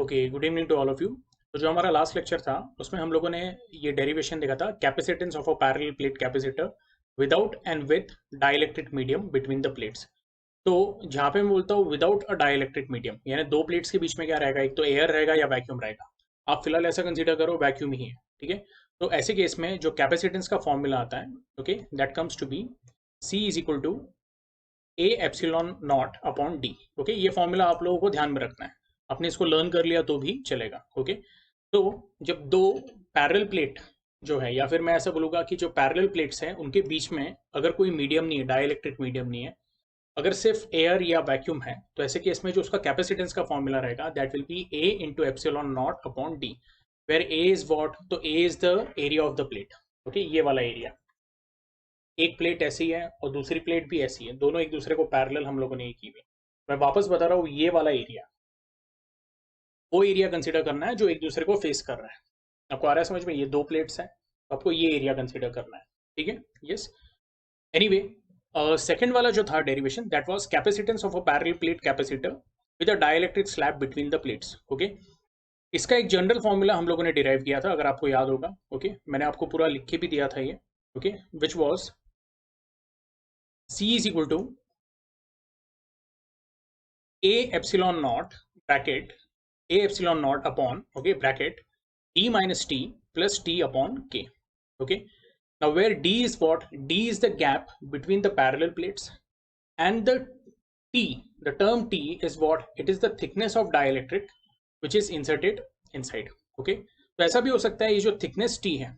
Okay, good evening to all of you. तो जो हमारा लास्ट लेक्चर था उसमें हम लोगों ने ये डेरिवेशन देखा था, capacitance of a parallel plate capacitor without and with dielectric medium between the plates. तो जहाँ पे मैं बोलता हूँ विदाउट अ डाइलेक्ट्रिक मीडियम, यानी दो प्लेट्स के बीच में क्या रहेगा, एक तो एयर रहेगा या वैक्यूम रहेगा। आप फिलहाल ऐसा कंसीडर करो वैक्यूम ही है, ठीक है। तो ऐसे केस में जो कैपेसिटेंस का फॉर्मूला आता है, okay, that comes to be C is equal to A epsilon not upon D. Okay, ये फॉर्मूला आप लोगों को ध्यान में रखना है। आपने इसको लर्न कर लिया तो भी चलेगा। ओके, तो जब दो पैरेलल प्लेट जो है, या फिर मैं ऐसा बोलूंगा कि जो पैरेलल प्लेट्स हैं उनके बीच में अगर कोई मीडियम नहीं है, डाइलेक्ट्रिक मीडियम नहीं है, अगर सिर्फ एयर या वैक्यूम है, तो ऐसे केस में जो उसका कैपेसिटेंस का फॉर्मूला रहेगा that will be A into epsilon not upon D, where A is what, तो A is the area of the plate. Okay, ये वाला एरिया, एक प्लेट ऐसी है और दूसरी प्लेट भी ऐसी है, दोनों एक दूसरे को पैरेलल हम लोगों ने की हुई। मैं वापस बता रहा हूँ, ये वाला एरिया वो एरिया कंसीडर करना है जो एक दूसरे को फेस कर रहा है। आपको आ रहा है समझ में? ये दो प्लेट्स हैं, तो आपको ये एरिया कंसीडर करना है, ठीक है। यस, एनीवे, सेकंड वाला जो था derivation, that was capacitance of a parallel plate capacitor with a dielectric slab between the plates. Okay, इसका एक जनरल फॉर्मूला हम लोगों ने डिराइव किया था, अगर आपको याद होगा। ओके, मैंने आपको पूरा लिख के भी दिया था ये। Okay, which was C is equal to a epsilon naught bracket a epsilon naught upon, okay, bracket d minus t plus t upon k. Okay, now where d is what, d is the gap between the parallel plates, and the t, the term t is what, it is the thickness of dielectric which is inserted inside. Okay, तो ऐसा भी हो सकता है ये जो thickness t है,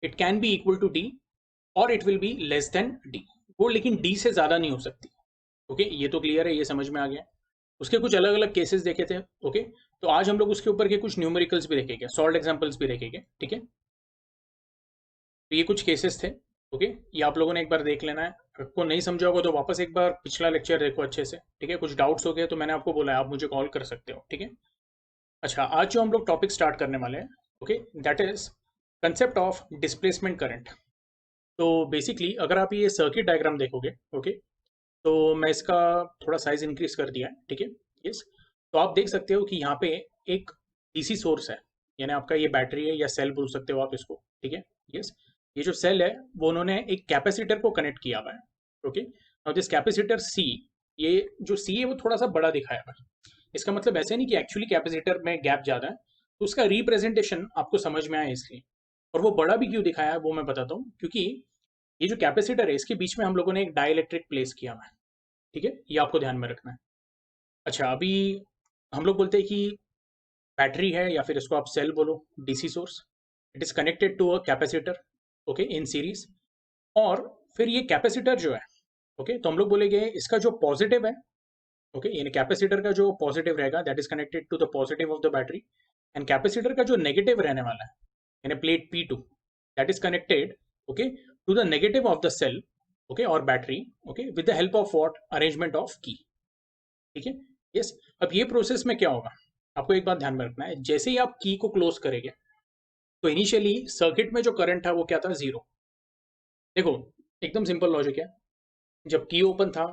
it can be equal to d or it will be less than d, वो लेकिन d से ज्यादा नहीं हो सकती। ओके, ये तो क्लियर है, ये समझ में आ गया। उसके कुछ अलग अलग केसेस देखे थे। ओके, तो आज हम लोग उसके ऊपर के कुछ न्यूमेरिकल्स भी देखेंगे, सॉल्व एग्जांपल्स भी देखेंगे, ठीक है। तो ये कुछ केसेस थे। ओके, ये आप लोगों ने एक बार देख लेना है। आपको नहीं समझा होगा तो वापस एक बार पिछला लेक्चर देखो अच्छे से, ठीक है। कुछ डाउट्स हो गए तो मैंने आपको बोला है, आप मुझे कॉल कर सकते हो, ठीक है। अच्छा, आज जो हम लोग टॉपिक स्टार्ट करने वाले हैं, okay, that is concept of displacement current. तो बेसिकली अगर आप ये सर्किट डायग्राम देखोगे, ओके, तो मैं इसका थोड़ा साइज इंक्रीज कर दिया है, ठीक है। यस, तो आप देख सकते हो कि यहाँ पे एक डीसी सोर्स है, यानी आपका ये बैटरी है या सेल बोल सकते हो आप इसको, ठीक है। यस, ये जो सेल है वो उन्होंने एक कैपेसिटर को कनेक्ट किया हुआ है। ओके, और दिस कैपेसिटर सी, ये जो सी है वो थोड़ा सा बड़ा दिखाया हुआ है। इसका मतलब ऐसे नहीं कि एक्चुअली कैपेसिटर में गैप ज्यादा है, तो उसका रिप्रेजेंटेशन आपको समझ में आए इसलिए। और वो बड़ा भी क्यों दिखाया है वो मैं बताता हूँ, क्योंकि ये जो कैपेसिटर है इसके बीच में हम लोगों ने एक डाइलेक्ट्रिक प्लेस किया हुआ है, ठीक है। ये आपको ध्यान में रखना है। अच्छा, अभी हम लोग बोलते हैं कि बैटरी है या फिर इसको आप सेल बोलो, DC source, it is connected to a capacitor, okay, in series. और फिर ये कैपेसिटर जो है, ओके, तो हम लोग बोलेंगे इसका जो पॉजिटिव है, ओके, यानी कैपेसिटर का जो पॉजिटिव रहेगा that is connected to the positive of the battery, and capacitor का जो नेगेटिव रहने वाला है, यानी plate P2, that is connected, okay, to the negative of the cell, okay, और battery, okay, with the help of what, arrangement of की, ठीक है। यस, अब ये प्रोसेस में क्या होगा, आपको एक बात ध्यान में रखना है। जैसे ही आप की को क्लोज करेंगे तो इनिशियली सर्किट में जो करंट था वो क्या था, जीरो। देखो, एकदम सिंपल लॉजिक है। जब की ओपन था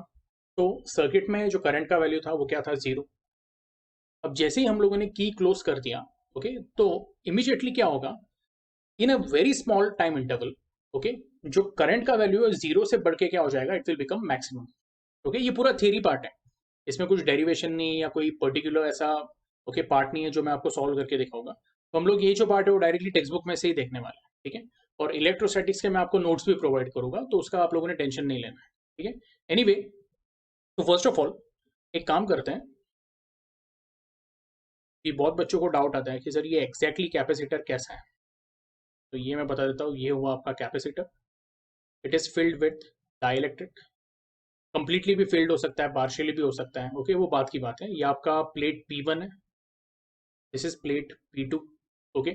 तो सर्किट में जो करंट का वैल्यू था वो क्या था, जीरो। अब जैसे ही हम लोगों ने की क्लोज कर दिया, ओके, तो इमीडिएटली क्या होगा, in a very small time interval, okay, जो करंट का वैल्यू है जीरो से बढ़ के क्या हो जाएगा, it will become maximum. Okay, ये पूरा थियरी पार्ट है, इसमें कुछ डेरिवेशन नहीं या कोई पर्टिकुलर ऐसा ओके पार्ट नहीं है जो मैं आपको सॉल्व करके दिखाऊंगा। तो हम लोग ये जो पार्ट है वो डायरेक्टली टेक्स्ट बुक में से ही देखने वाले हैं, ठीक है। और इलेक्ट्रोस्टैटिक्स के मैं आपको नोट्स भी प्रोवाइड करूंगा, तो उसका आप लोगों ने टेंशन नहीं लेना है, ठीक है। एनीवे, तो फर्स्ट ऑफ ऑल एक काम करते हैं कि बहुत बच्चों को डाउट आता है कि सर ये एग्जैक्टली कैपेसिटर कैसा है। तो ये मैं बता देता हूँ, ये हुआ आपका capacitor. It is filled with dielectric, completely भी फिल्ड हो सकता है, पार्शियली भी हो सकता है, ओके, वो बात की बात है। ये आपका प्लेट P1 है, this is plate P2, okay.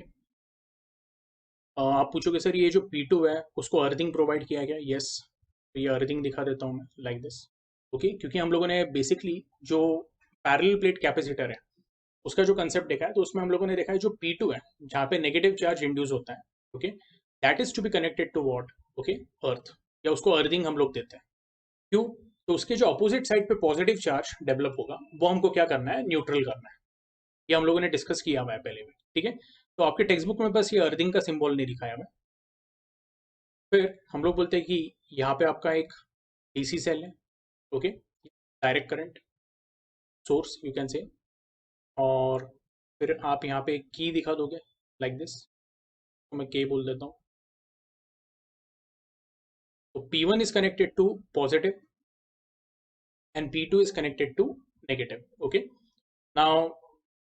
आप पूछोगे सर ये जो P2 है उसको अर्थिंग प्रोवाइड किया गया, यस। तो ये अर्थिंग दिखा देता हूँ मैं लाइक दिस, ओके, क्योंकि हम लोगों ने बेसिकली जो पैरेलल प्लेट कैपेसिटर है उसका जो कंसेप्ट देखा है, तो उसमें हम लोगों ने देखा है जो P2 है जहाँ पे नेगेटिव चार्ज इंड्यूस होता है, okay, that is to be connected to what, okay, earth, या उसको अर्थिंग हम लोग देते हैं। क्यों? तो उसके जो अपोजिट साइड पे पॉजिटिव चार्ज डेवलप होगा वो हमको क्या करना है, न्यूट्रल करना है। ये हम लोगों ने डिस्कस किया हुआ है पहले भी, ठीक है। तो आपके टेक्स्ट बुक में बस ये अर्थिंग का सिंबल नहीं दिखाया हुआ है। फिर हम लोग बोलते हैं कि यहाँ पे आपका एक डीसी सेल है, okay, direct current source you can से, और फिर आप यहाँ पे की दिखा दोगे लाइक दिस, तो मैं के बोल देता हूँ। तो P1 is connected to positive and P2 is connected to negative, okay. Now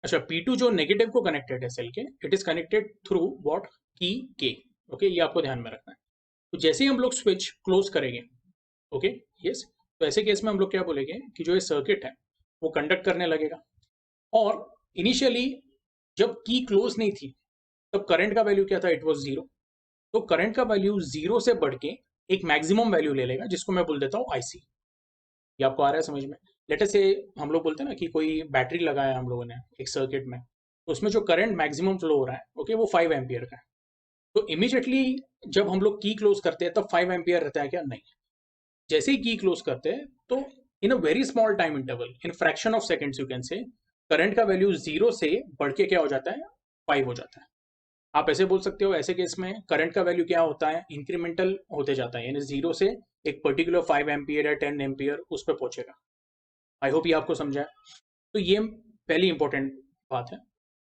अच्छा, P2 जो नेगेटिव को कनेक्टेड है सेल के, it is connected through what, की के, ओके, ये आपको ध्यान में रखना है। तो जैसे ही हम लोग स्विच क्लोज करेंगे, ओके, यस, तो ऐसे केस में हम लोग क्या बोलेंगे कि जो ये सर्किट है वो कंडक्ट करने लगेगा। और इनिशियली जब की क्लोज नहीं थी तब करंट का वैल्यू क्या था, इट वाज जीरो। तो करंट का वैल्यू जीरो से बढ़ के एक मैक्सिमम वैल्यू ले लेगा, जिसको मैं बोल देता हूँ आईसी। ये आपको आ रहा है समझ में? लेटर से हम लोग बोलते हैं ना कि कोई बैटरी लगाया हम लोगों ने एक सर्किट में, तो उसमें जो करंट मैक्सिमम फ्लो हो रहा है, ओके, वो 5 एम्पियर का है। तो इमीडिएटली जब हम लोग की क्लोज करते हैं तब 5 एम्पियर रहता है क्या? नहीं। जैसे ही की क्लोज करते हैं तो in a very small time interval, in fraction of seconds you can say, current का वैल्यू जीरो से बढ़ के क्या हो जाता है, 5 हो जाता है। आप ऐसे बोल सकते हो, ऐसे केस में करंट का वैल्यू क्या होता है, इंक्रीमेंटल होते जाता है, यानी जीरो से एक पर्टिकुलर 5 एम्पियर या 10 एम्पियर उस पर पहुंचेगा। आई होप ये आपको समझा है। तो ये पहली इंपॉर्टेंट बात है।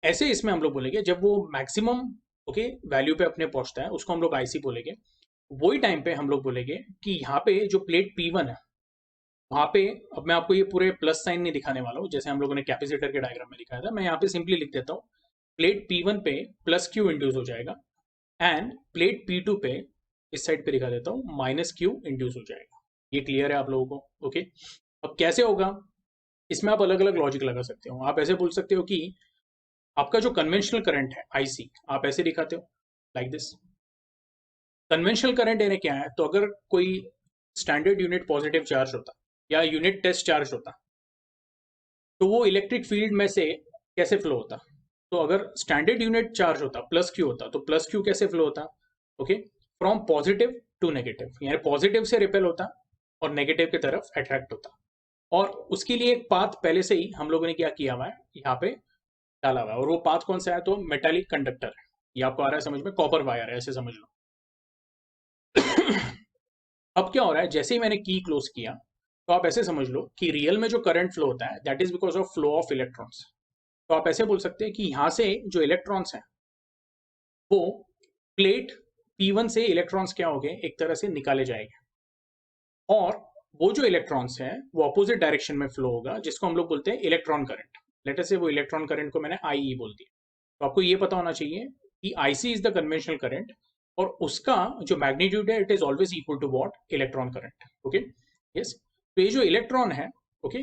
ऐसे इसमें हम लोग बोलेंगे जब वो मैक्सिमम, ओके, वैल्यू पे अपने पहुंचता है, उसको हम लोग आईसी बोलेंगे। वही टाइम पे हम लोग बोलेंगे कि यहाँ पे जो प्लेट P1 है वहां पे, अब मैं आपको ये पूरे प्लस साइन नहीं दिखाने वाला हूँ जैसे हम लोगों ने कैपेसिटर के डायग्राम में दिखाया था, मैं यहाँ पे सिंपली लिख देता हूँ, प्लेट P1 पे प्लस क्यू इंड्यूस हो जाएगा, एंड प्लेट P2 पे इस साइड पे दिखा देता हूँ माइनस क्यू इंड्यूस हो जाएगा। ये क्लियर है आप लोगों को? ओके। अब कैसे होगा, इसमें आप अलग अलग लॉजिक लगा सकते हो। आप ऐसे बोल सकते हो कि आपका जो कन्वेंशनल करंट है आईसी, आप ऐसे दिखाते हो लाइक दिस। कन्वेंशनल करंट यानी क्या है, तो अगर कोई स्टैंडर्ड यूनिट पॉजिटिव चार्ज होता या यूनिट टेस्ट चार्ज होता, तो वो इलेक्ट्रिक फील्ड में से कैसे फ्लो होता। तो अगर स्टैंडर्ड यूनिट चार्ज होता प्लस क्यू होता, तो प्लस क्यू कैसे फ्लो होता, okay, from positive to negative, यानी पॉजिटिव से रिपेल होता और नेगेटिव की तरफ अट्रैक्ट होता। और उसके लिए एक पाथ पहले से ही हम लोगों ने क्या किया हुआ है, यहाँ पे डाला हुआ है, और वो पाथ कौन सा है, तो मेटालिक कंडक्टर है। ये आपको आ रहा है समझ में, कॉपर वायर है, ऐसे समझ लो। अब क्या हो रहा है, जैसे ही मैंने की क्लोज किया, तो आप ऐसे समझ लो कि रियल में जो करंट फ्लो होता है that is because of flow of electrons. तो आप ऐसे बोल सकते हैं कि यहां से जो इलेक्ट्रॉन्स हैं वो प्लेट P1 से इलेक्ट्रॉन्स क्या हो गए, एक तरह से निकाले जाएंगे, और वो जो इलेक्ट्रॉन्स हैं वो अपोजिट डायरेक्शन में फ्लो होगा, जिसको हम लोग बोलते हैं इलेक्ट्रॉन करंट। लेटर से वो इलेक्ट्रॉन करंट को मैंने IE बोल दिया। तो आपको ये पता होना चाहिए कि IC is the conventional current, और उसका जो मैग्नीट्यूड है it is always equal to what, electron current, okay, yes. तो ये जो इलेक्ट्रॉन है, ओके,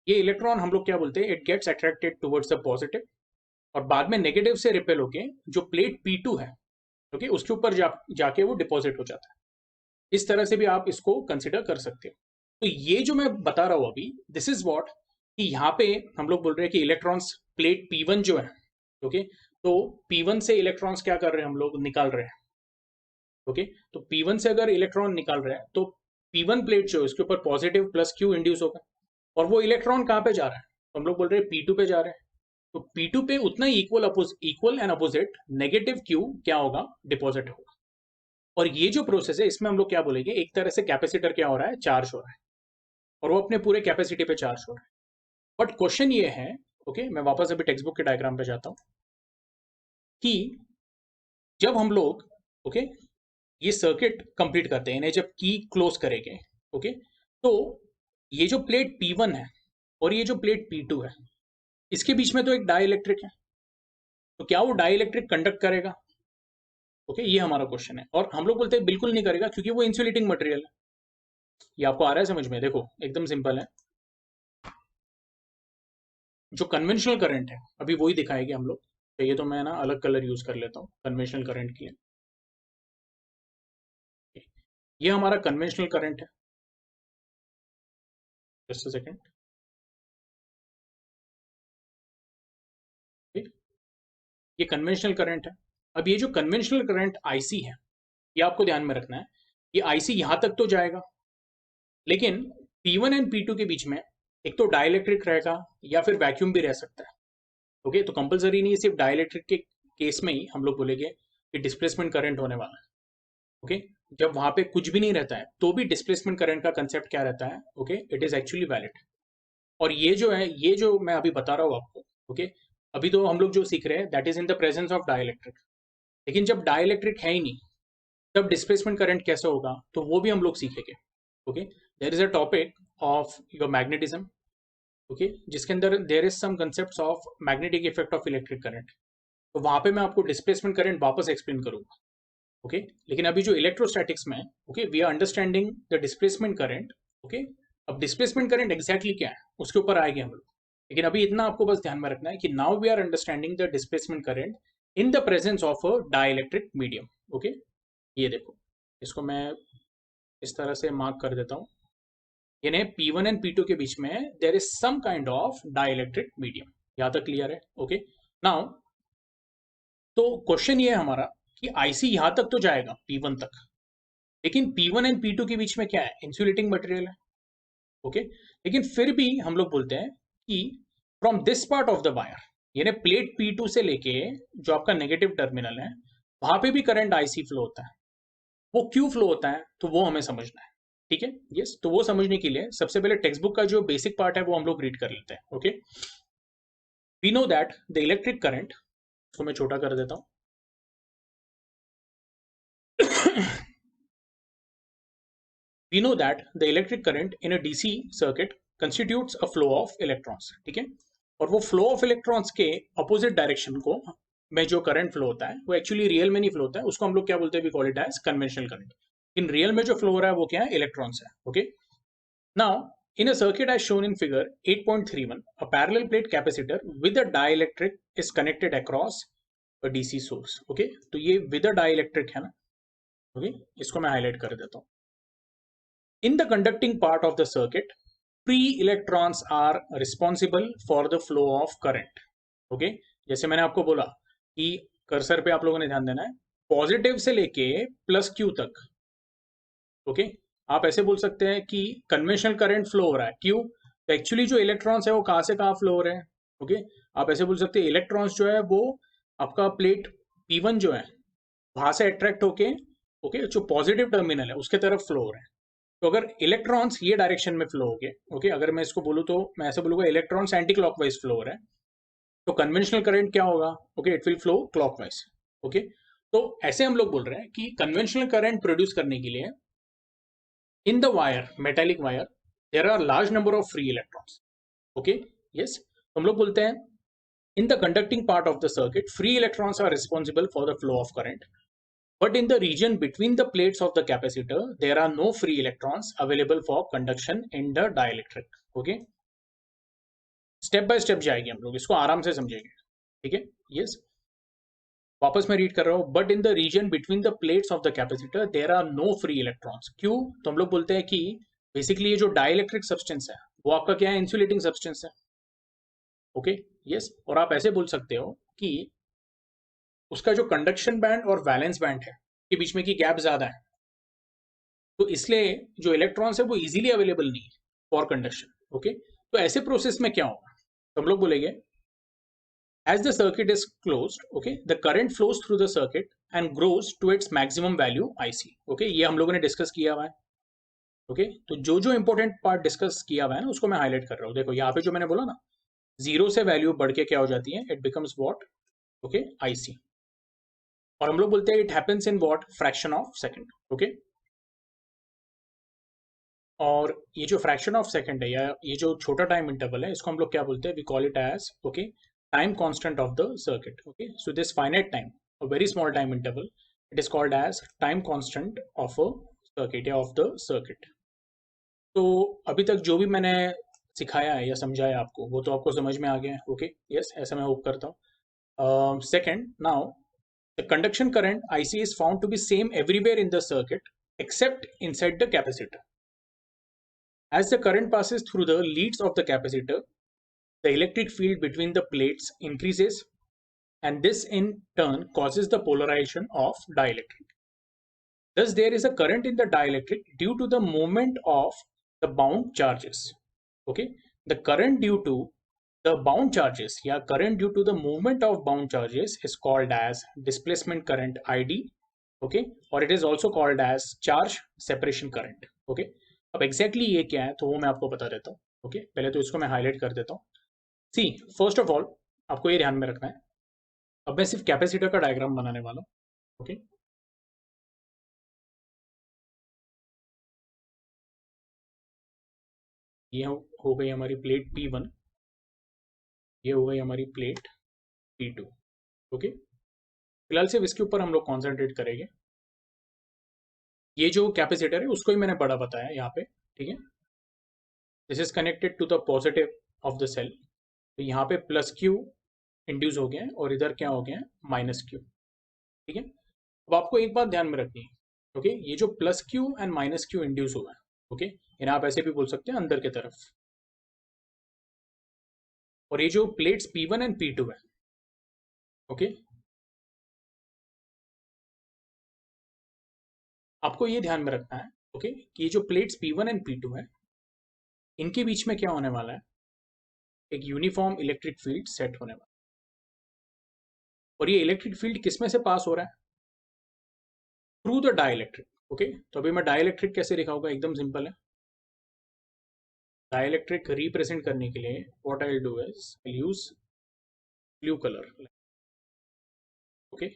ये इलेक्ट्रॉन हम लोग क्या बोलते हैं, it gets attracted towards the positive, और बाद में नेगेटिव से रिपेल होके जो प्लेट P2 है, ओके, उसके ऊपर जाके वो डिपॉजिट हो जाता है। इस तरह से भी आप इसको कंसिडर कर सकते हो। तो ये जो मैं बता रहा हूं अभी, दिस इज व्हाट, कि यहाँ पे हम लोग बोल रहे हैं कि इलेक्ट्रॉन्स प्लेट P1 जो है, ओके, तो P1 से इलेक्ट्रॉन्स क्या कर रहे हैं, हम लोग निकाल रहे हैं, ओके। तो P1 से अगर इलेक्ट्रॉन निकाल रहे हैं तो P1 प्लेट जो है उसके ऊपर पॉजिटिव प्लस क्यू इंड्यूस होगा, और वो इलेक्ट्रॉन कहाँ पे जा रहा है, तो हम लोग बोल रहे हैं P2 पे जा रहे हैं। तो P2 पे उतना ही equal and opposite negative Q क्या होगा, डिपॉजिट होगा। और ये जो प्रोसेस है इसमें हम लोग क्या बोलेंगे, एक तरह से कैपेसिटर क्या हो रहा है, चार्ज हो रहा है, और वो अपने पूरे कैपेसिटी पे चार्ज हो रहा है। बट क्वेश्चन ये है, ओके, मैं वापस अभी टेक्स्ट बुक के डायग्राम पे जाता हूँ, कि जब हम लोग, ओके, ये सर्किट कंप्लीट करते हैं, इन्हें जब की क्लोज करेंगे, ओके, तो ये जो प्लेट P1 है और ये जो प्लेट P2 है, इसके बीच में तो एक डाई इलेक्ट्रिक है, तो क्या वो डाई इलेक्ट्रिक कंडक्ट करेगा, ओके, ये हमारा क्वेश्चन है। और हम लोग बोलते हैं बिल्कुल नहीं करेगा, क्योंकि वो इंसुलेटिंग मटेरियल है। ये आपको आ रहा है समझ में? देखो एकदम सिंपल है, जो कन्वेंशनल करंट है अभी वही दिखाएंगे हम लोग। तो ये तो मैं ना अलग कलर यूज कर लेता हूँ कन्वेंशनल करंट के लिए। ये हमारा कन्वेंशनल करंट है, जस्ट अ सेकंड, ये कन्वेंशनल करंट है। अब ये जो कन्वेंशनल करंट आईसी है, ये आपको ध्यान में रखना है, ये आईसी यहां तक तो जाएगा, लेकिन P1 एंड P2 के बीच में एक तो डाइलेक्ट्रिक रहेगा या फिर वैक्यूम भी रह सकता है, ओके, तो कंपलसरी नहीं, सिर्फ डाइलेक्ट्रिक के केस में ही हम लोग बोलेंगे कि डिस्प्लेसमेंट करंट होने वाला है। ओके, जब वहां पे कुछ भी नहीं रहता है तो भी डिस्प्लेसमेंट करंट का कंसेप्ट क्या रहता है? Okay, it is actually valid. और ये जो है, ये जो मैं अभी बता रहा हूँ आपको, ओके, अभी तो हम लोग जो सीख रहे हैं that is in the presence of dielectric. लेकिन जब डाइलेक्ट्रिक है ही नहीं, तब डिस्प्लेसमेंट करंट कैसे होगा, तो वो भी हम लोग सीखेंगे। Okay, there is a topic of your magnetism, okay, जिसके अंदर there is some concepts of magnetic effect of electric current. तो वहां पे मैं आपको डिस्प्लेसमेंट करंट वापस एक्सप्लेन करूंगा। ओके, लेकिन अभी जो इलेक्ट्रोस्टैटिक्स में, okay, we are understanding the displacement current. Okay, अब डिस्प्लेसमेंट करंट एग्जैक्टली क्या है उसके ऊपर आएंगे हम लोग, लेकिन अभी इतना आपको बस ध्यान में रखना है कि now we are understanding the displacement current in the presence of a dielectric medium. Okay, ये देखो, इसको मैं इस तरह से मार्क कर देता हूँ, यानी P1 एंड P2 के बीच में there is some kind of dielectric medium. यहां तक क्लियर है? ओके, नाउ तो क्वेश्चन ये है हमारा कि आईसी यहां तक तो जाएगा P1 तक, लेकिन P1 एंड P2 के बीच में क्या है? इंसुलेटिंग मटेरियल है। ओके, लेकिन फिर भी हम लोग बोलते हैं कि from this part of the wire, यानी प्लेट P2 से लेके जो आपका नेगेटिव टर्मिनल है, वहां पे भी करंट आईसी फ्लो होता है। वो क्यों फ्लो होता है तो वो हमें समझना है। ठीक है, यस, तो वो समझने के लिए सबसे पहले टेक्स्ट बुक का जो बेसिक पार्ट है वो हम लोग रीड कर लेते हैं। Okay, we know that the electric current, इसको मैं छोटा कर देता हूं we know that the electric current in a DC circuit constitutes a flow of electrons। ठीक है, और वो फ्लो ऑफ इलेक्ट्रॉन्स के अपोजिट डायरेक्शन को में जो करंट फ्लो होता है वो एक्चुअली रियल में नहीं फ्लो होता है, उसको हम लोग क्या बोलते हैं? We call it as conventional current. In real में जो फ्लो हो रहा है वो क्या है? इलेक्ट्रॉन्स है। Okay, now in a circuit as shown in figure 8.31, a parallel plate capacitor with a dielectric is connected across a DC source। okay, तो ये with a dielectric है ना। okay, इसको मैं हाईलाइट कर देता हूँ। In the conducting part of the circuit, free electrons are responsible for the flow of current। okay, जैसे मैंने आपको बोला कि कर्सर पे आप लोगों ने ध्यान देना है, पॉजिटिव से लेके प्लस क्यू तक। ओके, आप ऐसे बोल सकते हैं कि कन्वेंशनल करंट फ्लो हो रहा है, क्यों? तो एक्चुअली जो इलेक्ट्रॉन्स है वो कहाँ से कहाँ फ्लो हो रहे हैं? ओके, आप ऐसे बोल सकते हैं इलेक्ट्रॉन्स जो है वो आपका प्लेट P1 जो है वहां से अट्रैक्ट होके, ओके, जो पॉजिटिव टर्मिनल है उसके तरफ फ्लो हो रहे हैं। तो अगर इलेक्ट्रॉन्स ये डायरेक्शन में फ्लो हो गए, ओके, अगर मैं इसको बोलूँ तो मैं ऐसे बोलूंगा इलेक्ट्रॉन्स एंटी क्लॉकवाइज फ्लो हो रहे हैं, तो कन्वेंशनल करंट क्या होगा? Okay, it will flow clockwise. Okay, तो ऐसे हम लोग बोल रहे हैं कि कन्वेंशनल करंट प्रोड्यूस करने के लिए in the wire, metallic wire, there are large number of free electrons। okay, yes, हम लोग बोलते हैं in the conducting part of the circuit free electrons are responsible for the flow of current, but in the region between the plates of the capacitor there are no free electrons available for conduction in the dielectric। okay, step by step जाएंगे हम लोग, इसको आराम से समझेंगे। ठीक है, yes, वापस मैं रीड कर रहा हूँ, but in the region between the plates of the capacitor there are no free electrons. क्यों? तो हम लोग बोलते हैं कि बेसिकली ये जो डाइलेक्ट्रिक सब्सटेंस है वो आपका क्या है? इंसुलेटिंग सब्सटेंस है। ओके, यस, और आप ऐसे बोल सकते हो कि उसका जो कंडक्शन बैंड और वैलेंस बैंड है के बीच में की गैप ज्यादा है, तो इसलिए जो इलेक्ट्रॉन्स है वो इजीली अवेलेबल नहीं है फॉर कंडक्शन। ओके, तो ऐसे प्रोसेस में क्या होगा? तो हम लोग बोलेंगे as the circuit is closed, okay, the current flows through the circuit and grows to its maximum value IC। okay, ये हम लोगों ने डिस्कस किया हुआ है। ओके, तो जो जो इंपॉर्टेंट पार्ट डिस्कस किया हुआ है ना उसको मैं हाईलाइट कर रहा हूँ। देखो यहाँ पे जो मैंने बोला ना, जीरो से वैल्यू बढ़ के क्या हो जाती है? It becomes what? Okay, IC। और हम लोग बोलते हैं it happens in what? Fraction of second. Okay, और ये जो फ्रैक्शन ऑफ सेकंड है या ये जो छोटा टाइम इंटरवल है इसको हम लोग क्या बोलते हैं? We call it as, okay, time constant of the circuit। okay, so this finite time, a very small time interval, it is called as time constant of a circuit या of the circuit। तो अभी तक जो भी मैंने सिखाया है या समझाया आपको वो तो आपको समझ में आ गया है। ओके, यस, ऐसा मैं होप करता हूँ। Second, now the conduction current IC is found to be same everywhere in the circuit except inside the capacitor। as the current passes through the leads of the capacitor, the electric field between the plates increases, and this in turn causes the polarization of dielectric। Thus, there is a current in the dielectric due to the movement of the bound charges। Okay, the current due to the bound charges या current due to the movement of bound charges is called as displacement current ID, okay, or it is also called as charge separation current, okay. अब exactly ये क्या है तो वो मैं आपको बता देता हूँ, okay. पहले तो इसको मैं highlight कर देता हूँ. See, first of all आपको ये ध्यान में रखना है. अब मैं सिर्फ कैपेसिटर का डायग्राम बनाने वाला हूँ, okay. ये हो गई हमारी प्लेट P1, ये हो गई हमारी प्लेट P2, ओके. फिलहाल सिर्फ इसके ऊपर हम लोग कॉन्सेंट्रेट करेंगे. ये जो कैपेसिटर है उसको ही मैंने बड़ा बताया यहाँ पे, ठीक है. This is connected to the positive of the cell. तो यहाँ पे प्लस क्यू इंड्यूस हो गया है और इधर क्या हो गया है, माइनस क्यू, ठीक है. अब आपको एक बात ध्यान में रखनी है, ओके. ये जो plus Q and minus Q induce हुआ है, ओके, इन्हें आप ऐसे भी बोल सकते हैं अंदर की तरफ. और ये जो प्लेट्स P1 एंड P2 है, ओके, आपको ये ध्यान में रखना है, ओके, कि ये जो प्लेट्स P1 एंड P2 है, इनके बीच में क्या होने वाला है, एक यूनिफॉर्म इलेक्ट्रिक फील्ड सेट होने वाला है. और ये इलेक्ट्रिक फील्ड किसमें से पास हो रहा है, थ्रू द डाइलेक्ट्रिक, ओके. तो अभी मैं डाइलेक्ट्रिक कैसे दिखाऊंगा, एकदम सिंपल है. डाइलेक्ट्रिक रिप्रेजेंट करने के लिए what I will do is I use blue colour, okay.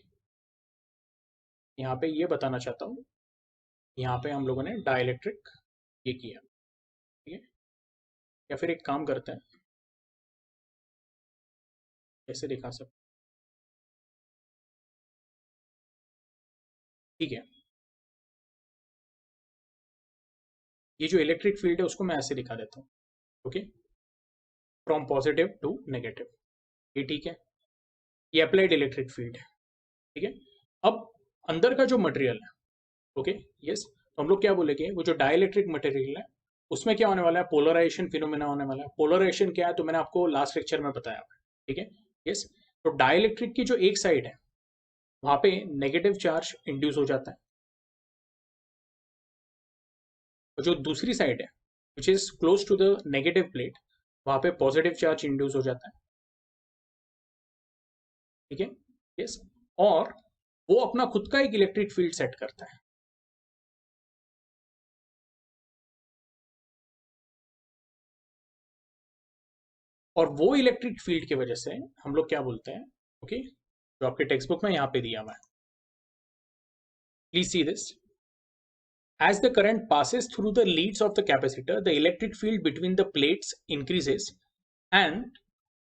यहाँ पे ये बताना चाहता हूँ, यहाँ पे हम लोगों ने डाइलेक्ट्रिक ये किया, ठीक है. या फिर एक काम करते हैं, कैसे दिखा सकते, ठीक है. ये जो इलेक्ट्रिक फील्ड है उसको मैं ऐसे दिखा देता हूँ, okay, from positive to negative, ये ठीक है. ये अप्लाइड इलेक्ट्रिक फील्ड है, ठीक है. अब अंदर का जो मटेरियल है, ओके, यस, तो हम लोग क्या बोलेंगे, वो जो डाइलेक्ट्रिक मटेरियल है उसमें क्या होने वाला है, पोलराइजेशन फिनोमेना होने वाला है. पोलराइजेशन क्या है तो मैंने आपको लास्ट लेक्चर में बताया, ठीक है, यस. तो डाइलेक्ट्रिक की जो एक साइड है वहां पे नेगेटिव चार्ज इंड्यूस हो जाता है, और जो दूसरी साइड है which is close to the negative plate, वहां पे पॉजिटिव चार्ज इंड्यूस हो जाता है, ठीक है, यस. और वो अपना खुद का एक इलेक्ट्रिक फील्ड सेट करता है. और वो इलेक्ट्रिक फील्ड की वजह से हम लोग क्या बोलते हैं, ओके, जो आपके टेक्स्ट बुक में यहाँ पे दिया हुआ है, please see this. As the current passes through the leads of the capacitor, the electric field between the plates increases, and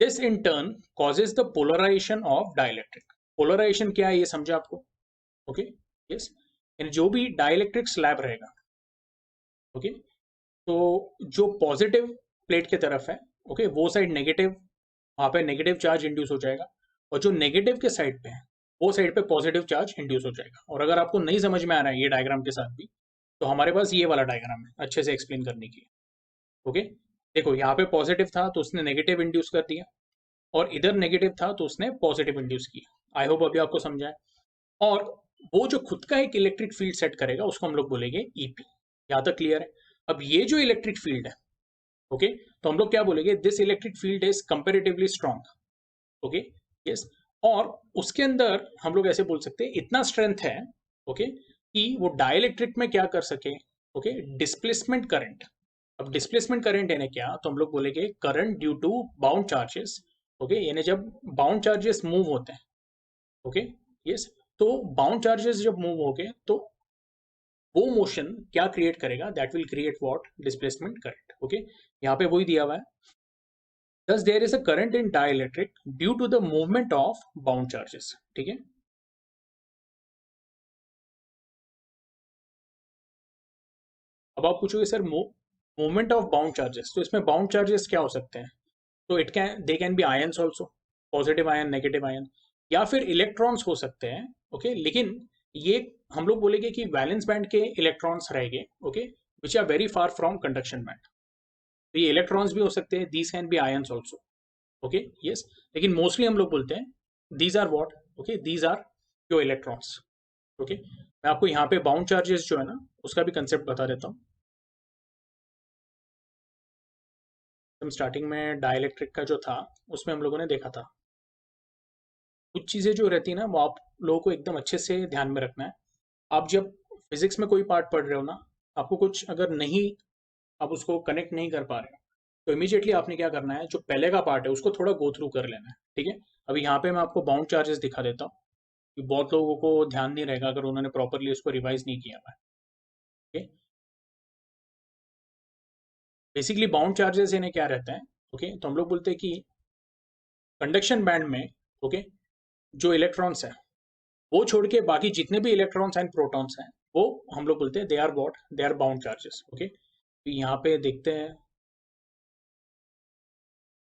this in turn causes the polarization of dielectric. Polarization क्या है ये समझा आपको, ओके, यस. यानी जो भी dielectric slab रहेगा, okay, तो जो पॉजिटिव प्लेट की तरफ है, ओके, वो साइड नेगेटिव, वहां पे नेगेटिव चार्ज इंड्यूस हो जाएगा. और जो नेगेटिव के साइड पे है वो साइड पे पॉजिटिव चार्ज इंड्यूस हो जाएगा. और अगर आपको नहीं समझ में आ रहा है ये डायग्राम के साथ भी, तो हमारे पास ये वाला डायग्राम है अच्छे से एक्सप्लेन करने के लिए, ओके. देखो यहाँ पे पॉजिटिव था तो उसने नेगेटिव इंड्यूस कर दिया, और इधर नेगेटिव था तो उसने पॉजिटिव इंड्यूस किया. आई होप अभी आपको समझा है. और वो जो खुद का एक इलेक्ट्रिक फील्ड सेट करेगा उसको हम लोग बोलेंगे ईपी. यहाँ तक क्लियर है. अब ये जो इलेक्ट्रिक फील्ड है, ओके, तो हम लोग क्या बोलेंगे, this electric field is comparatively strong, okay, yes. और उसके अंदर हम लोग ऐसे बोल सकते हैं इतना स्ट्रेंथ है, ओके, कि वो डाइलेक्ट्रिक में क्या कर सके, ओके, डिस्प्लेसमेंट करंट. अब डिस्प्लेसमेंट करंट यानी क्या, तो हम लोग बोलेंगे current due to bound charges, okay. यानी जब बाउंड चार्जेस मूव होते हैं, ओके, यस, तो बाउंड चार्जेस जब मूव हो गए तो वो मोशन क्या क्रिएट करेगा, that will create what, displacement current, okay. यहाँ पे वही दिया हुआ है. Thus there is a current in dielectric due to the movement of bound charges, ठीक है. अब आप पूछोगे sir movement of bound charges, तो इसमें बाउंड चार्जेस क्या हो सकते हैं, तो it can they can be ions also, positive ion, negative ion, या फिर इलेक्ट्रॉन्स हो सकते हैं, ओके. लेकिन ये हम लोग बोलेंगे कि वैलेंस बैंड के इलेक्ट्रॉन्स रहेंगे, okay, which are very far from conduction band. तो ये इलेक्ट्रॉन्स भी हो सकते हैं, these can be ions also, okay, yes. लेकिन मोस्टली हम लोग बोलते हैं these are what, okay, these are your electrons, okay. मैं आपको यहाँ पे बाउंड चार्जेस जो है ना उसका भी कंसेप्ट बता देता हूँ. हम स्टार्टिंग में डाइलेक्ट्रिक का जो था उसमें हम लोगों ने देखा था कुछ चीज़ें जो रहती है ना वो आप लोगों को एकदम अच्छे से ध्यान में रखना है। आप जब फिजिक्स में कोई पार्ट पढ़ रहे हो ना, आपको कुछ अगर नहीं, आप उसको कनेक्ट नहीं कर पा रहे हो, तो इमीडिएटली आपने क्या करना है, जो पहले का पार्ट है उसको थोड़ा गो थ्रू कर लेना है। ठीक है, अभी यहाँ पे मैं आपको बाउंड चार्जेस दिखा देता हूँ कि बहुत लोगों को ध्यान नहीं रहेगा अगर उन्होंने प्रॉपरली उसको रिवाइज नहीं किया हुआ है। ओके, बेसिकली बाउंड चार्जेस इन्हें क्या रहता है, ओके, तो हम लोग बोलते हैं कि कंडक्शन बैंड में, ओके, जो इलेक्ट्रॉन्स है वो छोड़ के बाकी जितने भी इलेक्ट्रॉन्स एंड प्रोटॉन्स हैं वो हम लोग बोलते हैं they are what, they are bound charges. Okay, तो यहाँ पे देखते हैं,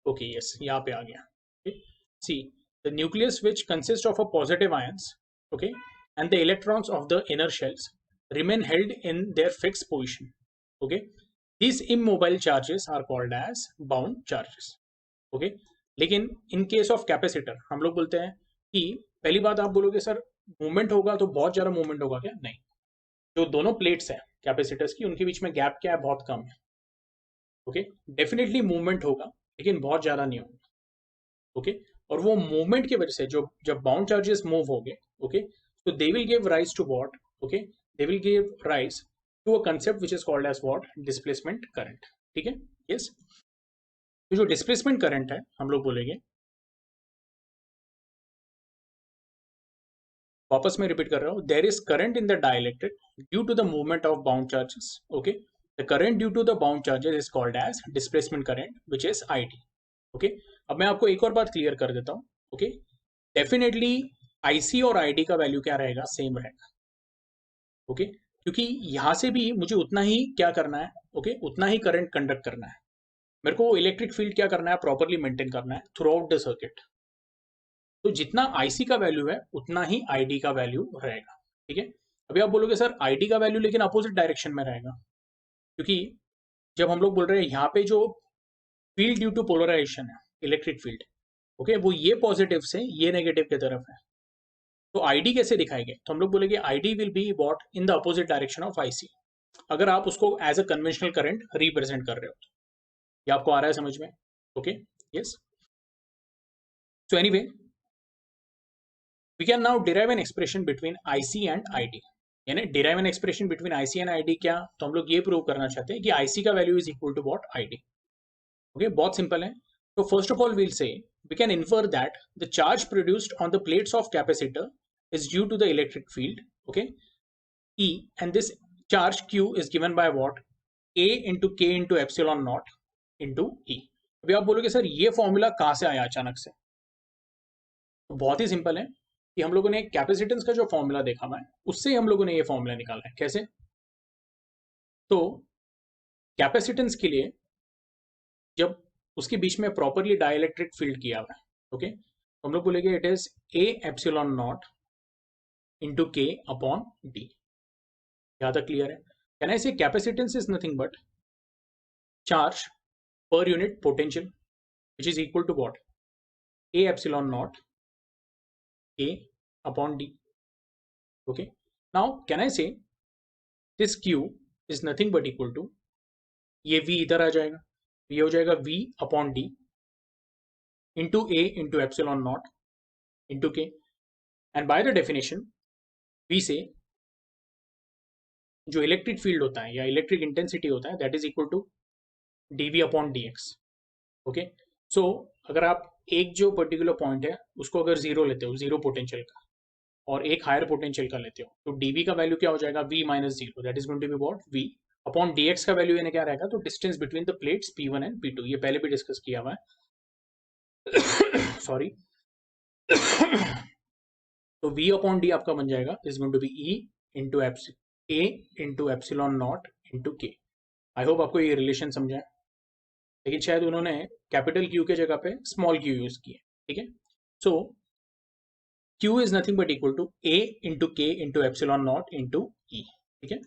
ओके यस यहाँ पे आ गया। Okay, see the nucleus which consist of a positive ions, okay, and the electrons of the inner shells remain held in their fixed position. Okay, these immobile charges are called as bound charges. Okay, लेकिन in case of capacitor हम लोग बोलते हैं कि पहली बात आप बोलोगे सर मूवमेंट होगा तो बहुत ज्यादा मूवमेंट होगा क्या? नहीं, जो दोनों प्लेट्स हैं कैपेसिटर्स की उनके बीच में गैप क्या है? बहुत कम है। ओके, डेफिनेटली मूवमेंट होगा लेकिन बहुत ज्यादा नहीं होगा। ओके, और वो मूवमेंट की वजह से जो जब बाउंड चार्जेस मूव होंगे, ओके, तो they will give rise to what, okay, they will give rise to a concept which is called as what, displacement current. ठीक है, यस, तो जो डिस्प्लेसमेंट करंट है हम लोग बोलेंगे, वापस मैं रिपीट कर रहा हूँ, there is current in the dielectric due to the movement of bound charges. Okay, the current due to the bound charges is called as displacement current which is IT. Okay, अब मैं आपको एक और बात clear कर देता हूँ। Okay, definitely IC और आईडी का वैल्यू क्या रहेगा? सेम रहेगा। ओके, क्योंकि यहां से भी मुझे उतना ही क्या करना है, ओके, उतना ही करंट कंडक्ट करना है। मेरे को इलेक्ट्रिक फील्ड क्या करना है? प्रॉपरली मेंटेन करना है थ्रू आउट द सर्किट। तो जितना आईसी का वैल्यू है उतना ही आईडी का वैल्यू रहेगा। ठीक है, अभी आप बोलोगे सर आईडी का वैल्यू लेकिन अपोजिट डायरेक्शन में रहेगा, क्योंकि जब हम लोग बोल रहे हैं यहाँ पे जो फील्ड ड्यू टू पोलराइजेशन है, इलेक्ट्रिक फील्ड, ओके, वो ये पॉजिटिव से ये नेगेटिव की तरफ है, तो आईडी कैसे दिखाएंगे? तो हम लोग बोलेंगे ID will be what, in the opposite direction of IC, अगर आप उसको as a conventional current represent कर रहे हो। ये आपको आ रहा है समझ में? Okay, yes, so anyway we can now derive an expression between IC and ID। यानी derive an expression between IC and ID क्या? तो हम लोग ये प्रूव करना चाहते हैं कि IC का value is equal to what, ID। Okay, बहुत सिंपल है। तो first of all we'll say we can infer that the charge produced on the plates of capacitor is due to the electric field, okay, E, and this charge Q is given by what, A into K into epsilon naught into E। अभी आप बोलोगे sir ये formula कहाँ से आया अचानक से? तो बहुत ही सिंपल है कि हम लोगों ने कैपेसिटेंस का जो फॉर्मूला देखा हुआ है उससे हम लोगों ने ये फॉर्मूला निकाला है। कैसे? तो कैपेसिटेंस के लिए जब उसके बीच में प्रॉपरली डाइलेक्ट्रिक फील्ड किया हुआ है, ओके, तो हम लोग बोलेंगे it is A epsilon naught into K upon D. यहां तक क्लियर है? Can I say capacitance is nothing but charge per unit potential which is equal to what, A epsilon naught A upon D। Okay, now can I say this Q is nothing but equal to, ये V इधर आ जाएगा, ये हो जाएगा V upon D into A into epsilon naught into K, and by the definition V से जो electric field होता है या इलेक्ट्रिक इंटेंसिटी होता है that is equal to dV upon dx। Okay, so अगर आप एक जो पर्टिकुलर पॉइंट है उसको अगर जीरो लेते हो, जीरो पोटेंशियल का, और एक हायर पोटेंशियल का लेते हो, तो dV का वैल्यू क्या हो जाएगा? V minus zero, that is going to be what, V upon dx का वैल्यू यानी क्या रहेगा? तो distance between the plates P1 and P2, ये पहले भी डिस्कस किया हुआ है सॉरी तो V अपॉन D आपका बन जाएगा is going to be E into A into epsilon naught into K. I hope आपको ये रिलेशन समझा है, लेकिन शायद उन्होंने कैपिटल Q के जगह पे स्मॉल q यूज किया। ठीक है, so Q is nothing but equal to A into K into epsilon naught into E। ठीक है,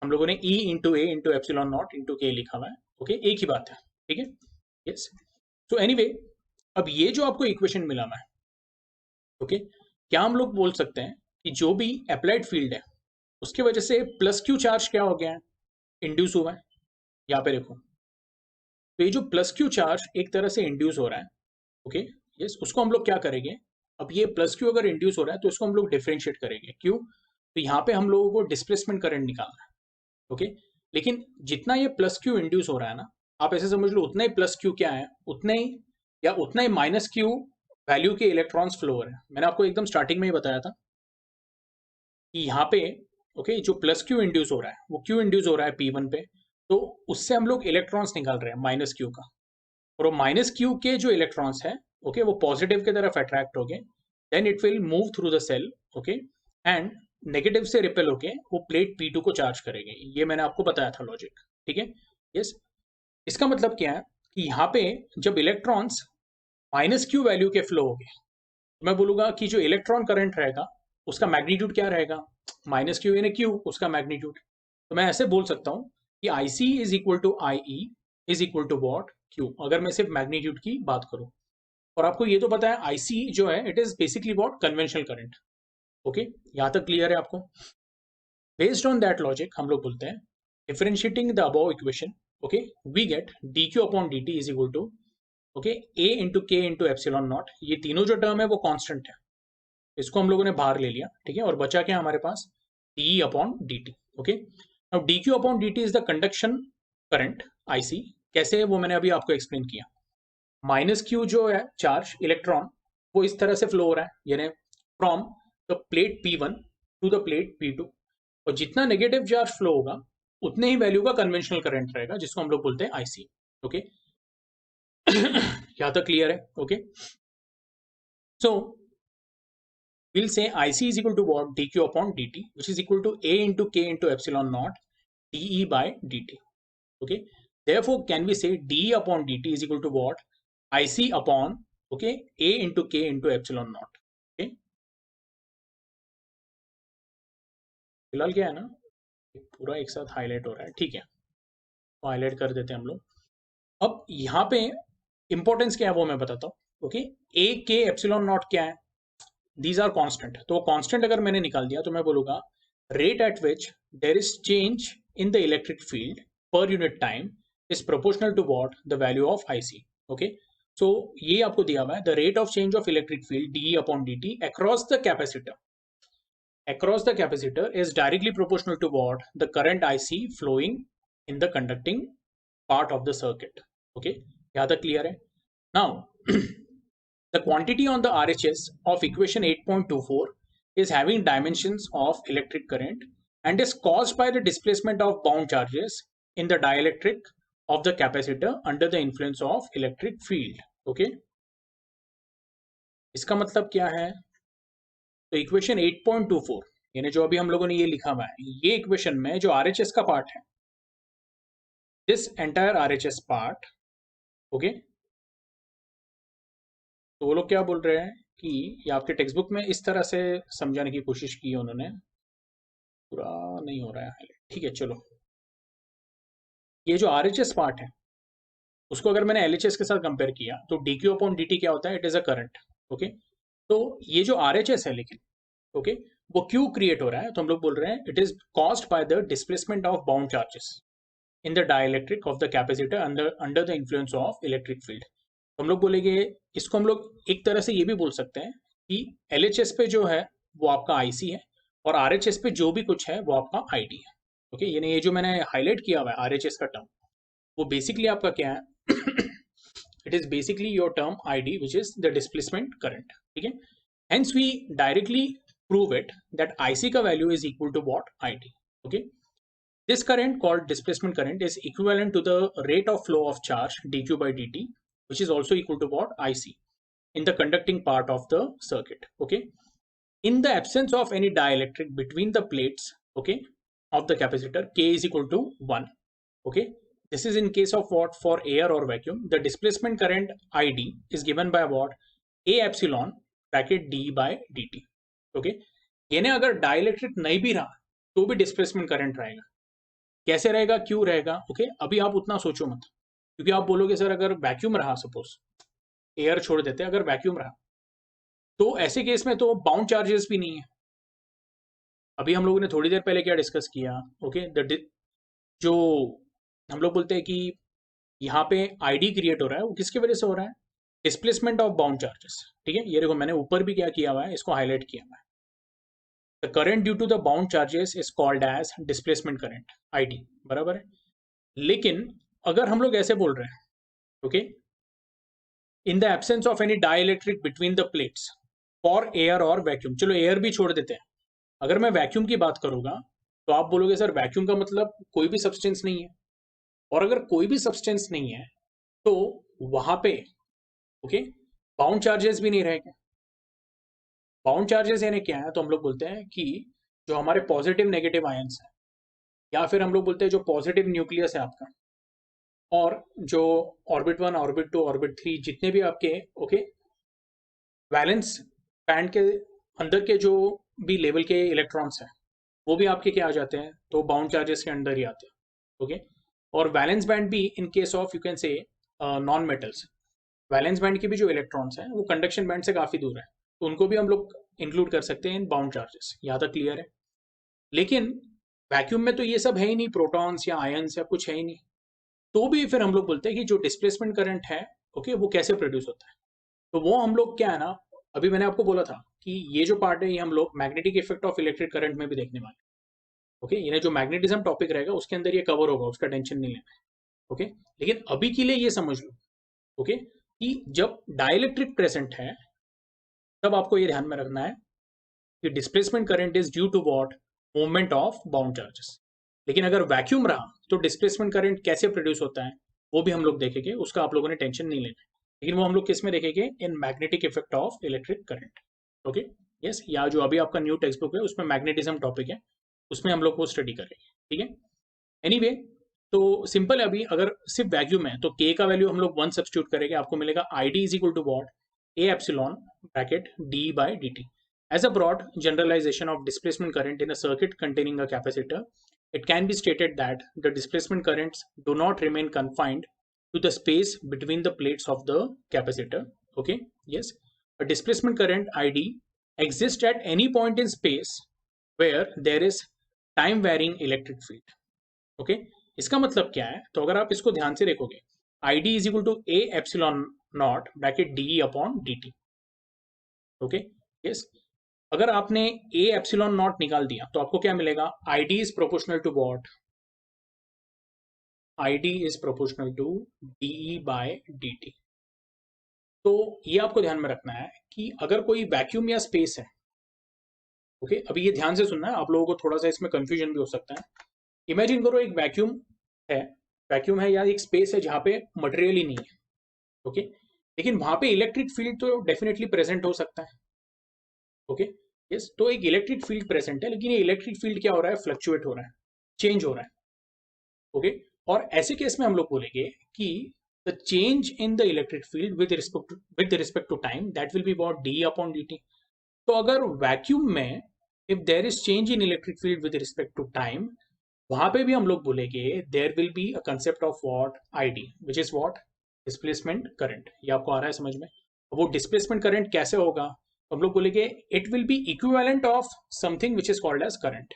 हम लोगों ने E into A into epsilon naught into K लिखा हुआ है। ओके, एक ही बात है। ठीक है, यस, सो एनीवे अब ये जो आपको इक्वेशन मिला है, ओके, क्या हम लोग बोल सकते हैं कि जो भी अप्लाइड फील्ड है उसके वजह से प्लस क्यू चार्ज क्या हो गया है? इंड्यूस हुआ है। यहाँ पे देखो, तो ये जो प्लस क्यू चार्ज एक तरह से इंड्यूस हो रहा है, ओके यस, उसको हम लोग क्या करेंगे, अब ये प्लस क्यू अगर इंड्यूस हो रहा है तो इसको हम लोग डिफरेंशिएट करेंगे, क्यों, तो यहाँ पे हम लोगों को डिस्प्लेसमेंट करंट निकालना है, ओके। लेकिन जितना ये प्लस क्यू इंड्यूस हो रहा है ना, आप ऐसे समझ लो उतना ही प्लस क्यू क्या है, उतना ही या उतना ही माइनस क्यू वैल्यू के इलेक्ट्रॉन्स फ्लो हो रहे हैं। मैंने आपको एकदम स्टार्टिंग में ही बताया था कि यहाँ पे ओके जो प्लस क्यू इंड्यूस हो रहा है वो क्यू इंड्यूस हो रहा है P1 पे, तो उससे हम लोग इलेक्ट्रॉन्स निकाल रहे हैं माइनस क्यू का, और वो माइनस क्यू के जो इलेक्ट्रॉन्स है ओके वो पॉजिटिव की तरफ अट्रैक्ट हो गए, then it will move through the cell, okay, and negative से रिपेल होके वो प्लेट P2 को चार्ज करेंगे। ये मैंने आपको बताया था लॉजिक, ठीक है, यस। इसका मतलब क्या है कि यहाँ पे जब इलेक्ट्रॉन्स माइनस क्यू वैल्यू के फ्लो हो गए, तो मैं बोलूंगा कि जो इलेक्ट्रॉन करंट रहेगा उसका मैग्नीट्यूड क्या रहेगा, माइनस क्यू यानी क्यू उसका मैग्नीट्यूड। तो मैं ऐसे बोल सकता हूँ कि I C is equal to I E is equal to what Q, अगर मैं सिर्फ मैग्नीट्यूड की बात करूँ। और आपको ये तो पता है आई सी जो है it is basically what conventional current, okay, यहाँ तक क्लियर है आपको। बेस्ड ऑन दैट लॉजिक हम लोग बोलते हैं differentiating the above equation, okay, we get D Q upon D T is equal to okay A into K into epsilon naught. ये तीनों जो टर्म है वो कांस्टेंट है, इसको हम लोगों ने बाहर ले लिया, ठीक है, और बचा क्या हमारे पास D upon D T, okay. अब D Q upon D T is the conduction current I C, कैसे है वो मैंने अभी आपको एक्सप्लेन किया। माइनस क्यू जो है चार्ज इलेक्ट्रॉन वो इस तरह से फ्लो हो रहा है, यानी from the plate P1 to the plate P2, और जितना नेगेटिव चार्ज फ्लो होगा उतने ही वैल्यू का कन्वेंशनल करंट रहेगा, जिसको हम लोग बोलते हैं आईसी, ओके। यहाँ तक क्लियर है, okay. So we'll say IC is equal to what, dq upon dt, which is equal to A into K into epsilon naught dE by dt, okay. Therefore can we say dE upon dt is equal to what, IC upon okay A into K into epsilon naught, okay। फिलहाल क्या है ना, पूरा एक साथ highlight हो रहा है, ठीक है, तो हाईलाइट कर देते हैं हम लोग। अब यहाँ पे इंपॉर्टेंस क्या है वो मैं बताता हूँ, ओके। ए के एप्सिलॉन नॉट क्या है, दीज आर कांस्टेंट, तो कांस्टेंट अगर मैंने निकाल दिया तो मैं बोलूंगा rate at which there is change in the electric field per unit time is proportional to what, the value of IC, okay. So ये आपको दिया हुआ है, the rate of change of electric field D upon D T across the capacitor is directly proportional to what, the current IC flowing in the conducting part of the circuit, okay। यहाँ तक clear है। Now the quantity on the RHS of equation 8.24 is having dimensions of electric current and is caused by the displacement of bound charges in the dielectric of the capacitor under the influence of electric field, okay। इसका मतलब क्या है, तो equation 8.24 यानी जो अभी हम लोगों ने ये लिखा हुआ है, ये इक्वेशन में जो RHS का पार्ट है, this entire RHS part, okay, तो वो लोग क्या बोल रहे हैं कि ये आपके टेक्स्ट बुक में इस तरह से समझाने की कोशिश की है उन्होंने, पूरा नहीं हो रहा है हाईलाइट, ठीक है चलो। ये जो RHS पार्ट है उसको अगर मैंने LHS के साथ कंपेयर किया तो dq अपॉन dt क्या होता है, it is a current, okay. तो ये जो RHS है लेकिन ओके वो क्यों क्रिएट हो रहा है, तो हम लोग बोल रहे हैं it is caused by the displacement of bound charges in the dielectric of the capacitor under the influence of electric field. तो हम लोग बोलेंगे, इसको हम लोग एक तरह से ये भी बोल सकते हैं कि LHS पे जो है वो आपका IC है और RHS पे जो भी कुछ है वो आपका ID है, ओके। यानी ये जो मैंने हाईलाइट किया हुआ है RHS का टर्म, वो बेसिकली आपका क्या है, it is basically your term ID which is the displacement current, ठीक है। Hence we directly prove it that IC का value is equal to what, ID, okay। This current called displacement current is equivalent to the rate of flow of charge dq by dt, which is also equal to what, IC in the conducting part of the circuit, okay। In the absence of any dielectric between the plates, okay, of the capacitor, K is equal to 1, okay। This is in case of what, for air or vacuum, the displacement current ID is given by what, A epsilon bracket d by dt, okay. यानी अगर dielectric नहीं भी रहा तो भी displacement current रहेगा, कैसे रहेगा, क्यों रहेगा, ओके। अभी आप उतना सोचो मत, क्योंकि आप बोलोगे सर अगर वैक्यूम रहा, सपोज एयर छोड़ देते, अगर वैक्यूम रहा तो ऐसे केस में तो बाउंड चार्जेस भी नहीं है। अभी हम लोगों ने थोड़ी देर पहले क्या डिस्कस किया, ओके, जो हम लोग बोलते हैं कि यहाँ पे आईडी क्रिएट हो रहा है, वो किसकी वजह से हो रहा है? Displacement of bound charges. ठीक है, ये देखो मैंने ऊपर भी क्या किया हुआ है, इसको हाईलाइट किया हुआ है। The current due to the bound charges is called as displacement current, ID, बराबर है। लेकिन अगर हम लोग ऐसे बोल रहे हैं, okay, in the absence of any dielectric between the plates for air और वैक्यूम, चलो एयर भी छोड़ देते हैं, अगर मैं वैक्यूम की बात करूंगा तो आप बोलोगे सर वैक्यूम का मतलब कोई भी सब्सटेंस नहीं है, और अगर कोई भी सब्सटेंस नहीं है तो वहां पे, ओके, बाउंड चार्जेस भी नहीं रहेंगे। बाउंड चार्जेस यानी क्या है? तो हम लोग बोलते हैं कि जो हमारे पॉजिटिव नेगेटिव आयंस है, या फिर हम लोग बोलते हैं जो पॉजिटिव न्यूक्लियस है आपका, और जो ऑर्बिट 1, ऑर्बिट 2, ऑर्बिट 3, जितने भी आपके, ओके, वैलेंस बैंड के अंदर के जो भी लेवल के इलेक्ट्रॉन्स हैं, वो भी आपके क्या आ जाते हैं? तो बाउंड चार्जेस के अंदर ही आते हैं। ओके, और वैलेंस बैंड भी in case of you can से नॉन मेटल्स, वैलेंस बैंड के भी जो इलेक्ट्रॉन्स हैं वो कंडक्शन बैंड से काफी दूर है, तो उनको भी हम लोग इंक्लूड कर सकते हैं इन बाउंड चार्जेस। यहाँ तक क्लियर है? लेकिन वैक्यूम में तो ये सब है ही नहीं, प्रोटॉन्स या आयंस या कुछ है ही नहीं, तो भी फिर हम लोग बोलते हैं कि जो डिस्प्लेसमेंट करंट है, ओके, वो कैसे प्रोड्यूस होता है। तो वो हम लोग क्या है ना, अभी मैंने आपको बोला था कि ये जो पार्ट है ये हम लोग magnetic effect of electric current में भी देखने वाले हैं। ओके, ये जो मैग्नेटिज्म टॉपिक रहेगा उसके अंदर ये कवर होगा, उसका टेंशन नहीं लेना है। ओके, लेकिन अभी के लिए ये समझ लो, ओके, कि जब डाइलेक्ट्रिक प्रेजेंट है तब आपको ये ध्यान में रखना है कि displacement current is due to what? Movement of bound charges. लेकिन अगर वैक्यूम रहा तो डिस्प्लेसमेंट करंट कैसे प्रोड्यूस होता है वो भी हम लोग देखेंगे, उसका आप लोगों ने टेंशन नहीं लेना है। लेकिन वो हम लोग किस में देखेंगे? In magnetic effect of electric current. Okay, yes, या जो अभी आपका न्यू टेक्स्ट बुक है उसमें मैग्नेटिज्म टॉपिक है, उसमें हम लोग वो स्टडी करेंगे। ठीक है, एनीवे, तो सिंपल है। अभी अगर सिर्फ वैक्यूम है तो के का वैल्यू हम लोग 1 सब्स्टिट्यूट करेंगे, आपको मिलेगा I D is equal to what? A epsilon bracket D by D T. As a broad generalization of displacement current in a circuit containing a capacitor, it can be stated that the displacement currents do not remain confined to the space between the plates of the capacitor. Okay, yes, a displacement current ID exists at any point in space where there is time varying electric field. Okay, इसका मतलब क्या है? तो अगर आप इसको ध्यान से देखोगे, ID is equal to A epsilon naught bracket DE upon DT. Okay, yes, अगर आपने ए एप्सिलॉन नॉट निकाल दिया तो आपको क्या मिलेगा? ID is proportional to what? ID is proportional to DE by DT. तो ये आपको ध्यान में रखना है कि अगर कोई वैक्यूम या स्पेस है, ओके, अभी ये ध्यान से सुनना है, आप लोगों को थोड़ा सा इसमें कंफ्यूजन भी हो सकता है। इमेजिन करो एक है, वैक्यूम है या एक स्पेस है जहां पे मटेरियल ही नहीं है, ओके, लेकिन वहां पे इलेक्ट्रिक फील्ड तो डेफिनेटली प्रेजेंट हो सकता है। ओके, यस, तो एक इलेक्ट्रिक फील्ड प्रेजेंट है, लेकिन ये इलेक्ट्रिक फील्ड क्या हो रहा है? फ्लक्चुएट हो रहा है, चेंज हो रहा है। ओके, और ऐसे केस में हम लोग बोलेंगे कि the change in the electric field with respect to time that will be what? D upon dt। तो अगर वैक्यूम में if there is change in electric field with respect to time, वहां पे भी हम लोग बोलेंगे there will be a concept of what? ID, which is what? Displacement current. ये आपको आ रहा है समझ में? वो डिस्प्लेसमेंट करंट कैसे होगा? हम लोग बोलेंगे it will be equivalent of something which is called as current.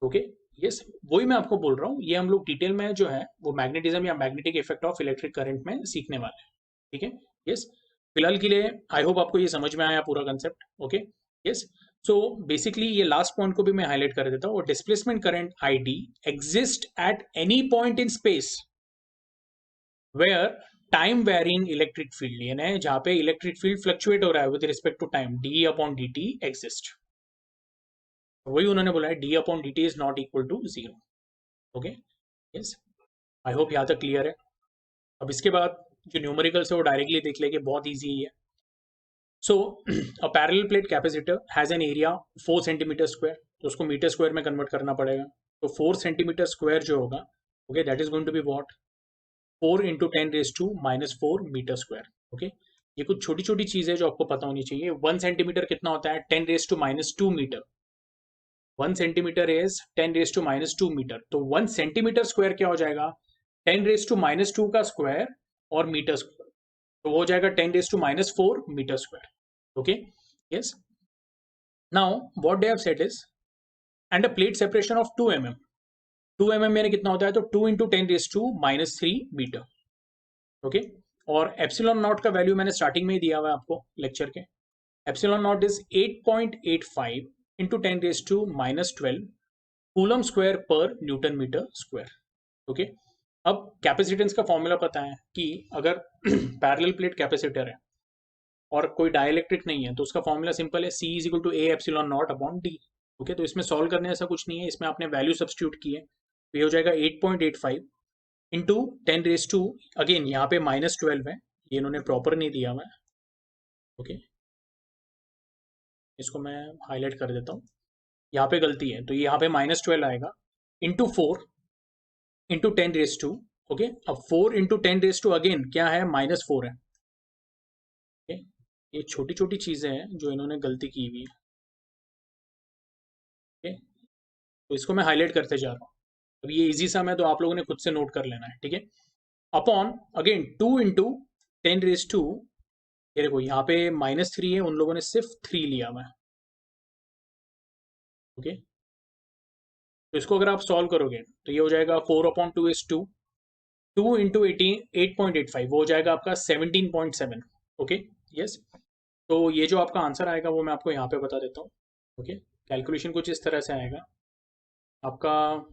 Okay, yes, वही मैं आपको बोल रहा हूँ, ये हम लोग डिटेल में जो है वो मैग्नेटिज्म या magnetic effect of electric current में सीखने वाले हैं। ठीक है, यस, फिलहाल के लिए आई होप आपको ये समझ में आया पूरा concept. Okay, yes, so basically ये लास्ट पॉइंट को भी मैं हाईलाइट कर देता हूँ, और displacement current ID exist at any point in space where time varying electric field, यानी जहां पे इलेक्ट्रिक फील्ड फ्लक्चुएट हो रहा है with respect to time, D upon D T exist. वही उन्होंने बोला है D upon D T is not equal to zero. Okay, yes, I hope यहाँ तक क्लियर है। अब इसके बाद जो न्यूमेरिकल्स है वो डायरेक्टली देख लेंगे, बहुत ईजी है। So a parallel plate capacitor has an area 4 centimetre square, तो उसको मीटर स्क्वायर में कन्वर्ट करना पड़ेगा। तो 4 सेंटीमीटर स्क्वायर जो होगा, okay, that is going to be what? 4 into 10⁻⁻⁴ metre square. Okay, ये कुछ छोटी छोटी चीज है जो आपको पता होनी चाहिए। 1 सेंटीमीटर कितना होता है? 10⁻² मीटर। 1 सेंटीमीटर इज 10⁻² मीटर, तो 1 सेंटीमीटर स्क्वायर क्या हो जाएगा? 10⁻² का स्क्वायर और मीटर स्क्वायर, तो वो हो जाएगा 10⁻⁴ metre square. Okay, yes, now what they have said is and a plate separation of 2 mm, 2 mm में कितना होता है, तो 2 इंटू 10⁻³ मीटर। ओके, और एप्सिलॉन नॉट का वैल्यू मैंने स्टार्टिंग में ही दिया हुआ है आपको लेक्चर के। Epsilon not is 8.85 into 10⁻12 coulomb square पर न्यूटन मीटर स्क्वायर। ओके, अब कैपेसिटेंस का फॉर्मूला पता है कि अगर पैरेलल प्लेट कैपेसिटर है और कोई डाइलेक्ट्रिक नहीं है तो उसका फॉर्मूला सिंपल है, C is equal to A epsilon not upon D। Okay, तो इसमें सॉल्व करने ऐसा कुछ नहीं है, इसमें आपने वैल्यू सब्स्टिट्यूट की है, तो ये हो जाएगा 8.85 इंटू 10⁻, अगेन यहाँ पे -12 है, ये इन्होंने प्रॉपर नहीं दिया हुआ है। ओके, इसको मैं हाईलाइट कर देता हूँ, यहाँ पे गलती है, तो यहाँ पे -12 आएगा इंटू 4 इंटू 10⁻। ओके, अब 4 इंटू 10⁻, अगेन क्या है, -4 है। ओके, ये छोटी छोटी चीजें हैं जो इन्होंने गलती की हुई है। ओके, तो इसको मैं हाईलाइट करते जा रहा हूँ। अब ये इजी सम है तो आप लोगों ने खुद से नोट कर लेना है, ठीक है। अपॉन अगेन 2 इंटू 10⁻, ये देखो यहाँ पे -3 है, उन लोगों ने सिर्फ 3 लिया हुआ है। ओके, तो इसको अगर आप सॉल्व करोगे तो ये हो जाएगा 4/2 इज 2, 2 इंटू 8.85 वो हो जाएगा आपका 17.7। ओके, यस, तो ये जो आपका आंसर आएगा वो मैं आपको यहाँ पे बता देता हूँ। ओके, कैलकुलेशन कुछ इस तरह से आएगा आपका,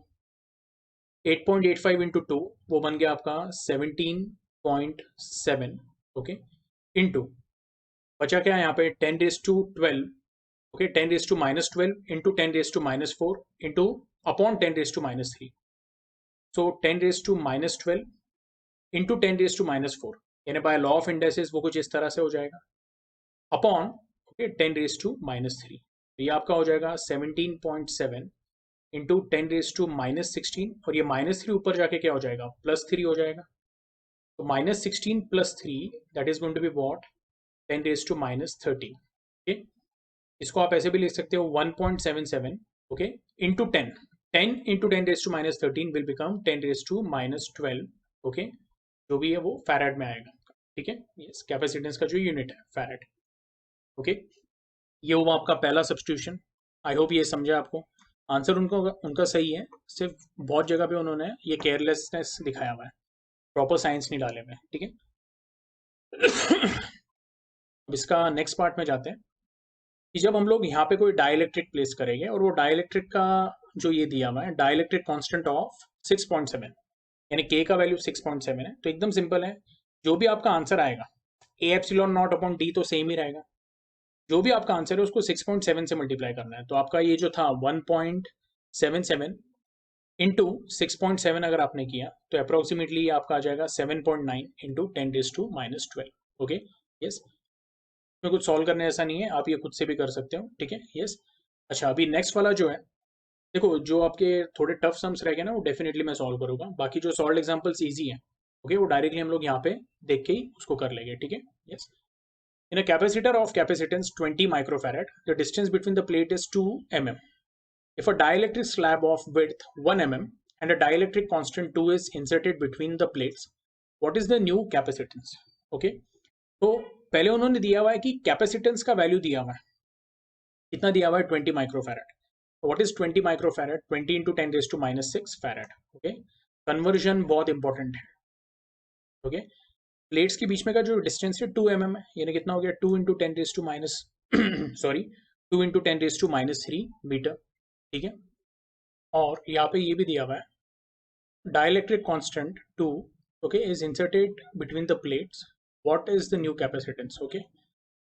8.85 इंटू 2 वो बन गया आपका 17.7। ओके, इंटू बचा क्या है यहाँ पे 10⁻12। ओके, 10⁻⁻12 इंटू 10⁻⁻4 इंटू अपॉन 10⁻⁻3, सो 10⁻⁻12 इंटू 10⁻⁻4, यानी बाय लॉ ऑफ इंडेसेस वो कुछ इस तरह से हो जाएगा, अपॉन ओके 10⁻⁻3, ये आपका हो जाएगा 17.7 इंटू 10⁻⁻16, और ये -3 ऊपर जाके क्या हो जाएगा, +3 हो जाएगा, तो -16 + 3 that is going to be what, 10⁻⁻13। Okay, इसको आप ऐसे भी लिख सकते हो 1.77 okay into 10, 10 into 10⁻⁻13 will become 10⁻⁻12। Okay, जो भी है वो फैराड में आएगा, ठीक है। यस, कैपेसिटेंस का जो यूनिट है फैराड। ओके, ये हुआ आपका पहला सब्स्टिट्यूशन। आई होप ये समझा आपको। आंसर उनका सही है, सिर्फ बहुत जगह पे उन्होंने ये केयरलेसनेस दिखाया हुआ है, प्रॉपर साइंस नहीं डाले हुए, ठीक है। अब इसका नेक्स्ट पार्ट में जाते हैं कि जब हम लोग यहाँ पे कोई डाइलेक्ट्रिक प्लेस करेंगे और वो डाइलेक्ट्रिक का जो ये दिया हुआ है डाइलेक्ट्रिक कांस्टेंट ऑफ 6.7, यानी के का वैल्यू 6.7 है, तो एकदम सिंपल है, जो भी आपका आंसर आएगा ए एप्सिलॉन नॉट अपॉन डी तो सेम ही रहेगा, जो भी आपका आंसर है उसको 6.7 से मल्टीप्लाई करना है, तो आपका ये जो था 1.77 इंटू 6.7 अगर आपने किया तो अप्रोक्सीमेटली आपका आ जाएगा 7.9 इंटू 10⁻⁻12। ओके, यस, इसमें कुछ सॉल्व करने ऐसा नहीं है, आप ये खुद से भी कर सकते हो, ठीक है। यस, अच्छा, अभी नेक्स्ट वाला जो है, देखो जो आपके थोड़े टफ सम्स रह गए ना वो डेफिनेटली मैं सॉल्व करूंगा, बाकी जो सॉल्व एग्जांपल्स इजी है ओके वो डायरेक्टली हम लोग यहाँ पे देख के ही उसको कर लेंगे, ठीक है। Yes, in a capacitor of capacitance 20 microfarad the distance between the plate is 2 mm. If a dielectric slab of width 1 mm and a dielectric constant 2 is inserted between the plates, what is the new capacitance? Okay, तो पहले उन्होंने दिया हुआ है कि capacitance का value दिया हुआ है, कितना दिया हुआ है 20 microfarad. What is 20 microfarad, 20 into 10⁻⁻6 farad. Okay, conversion बहुत इंपॉर्टेंट है। ओके, प्लेट्स के बीच में का जो डिस्टेंस है 2 mm है, यानी कितना हो गया 2 इंटू 10⁻3 मीटर, ठीक है। और यहाँ पे ये भी दिया हुआ है dielectric constant 2 okay is inserted between the plates, what is the new capacitance. Okay,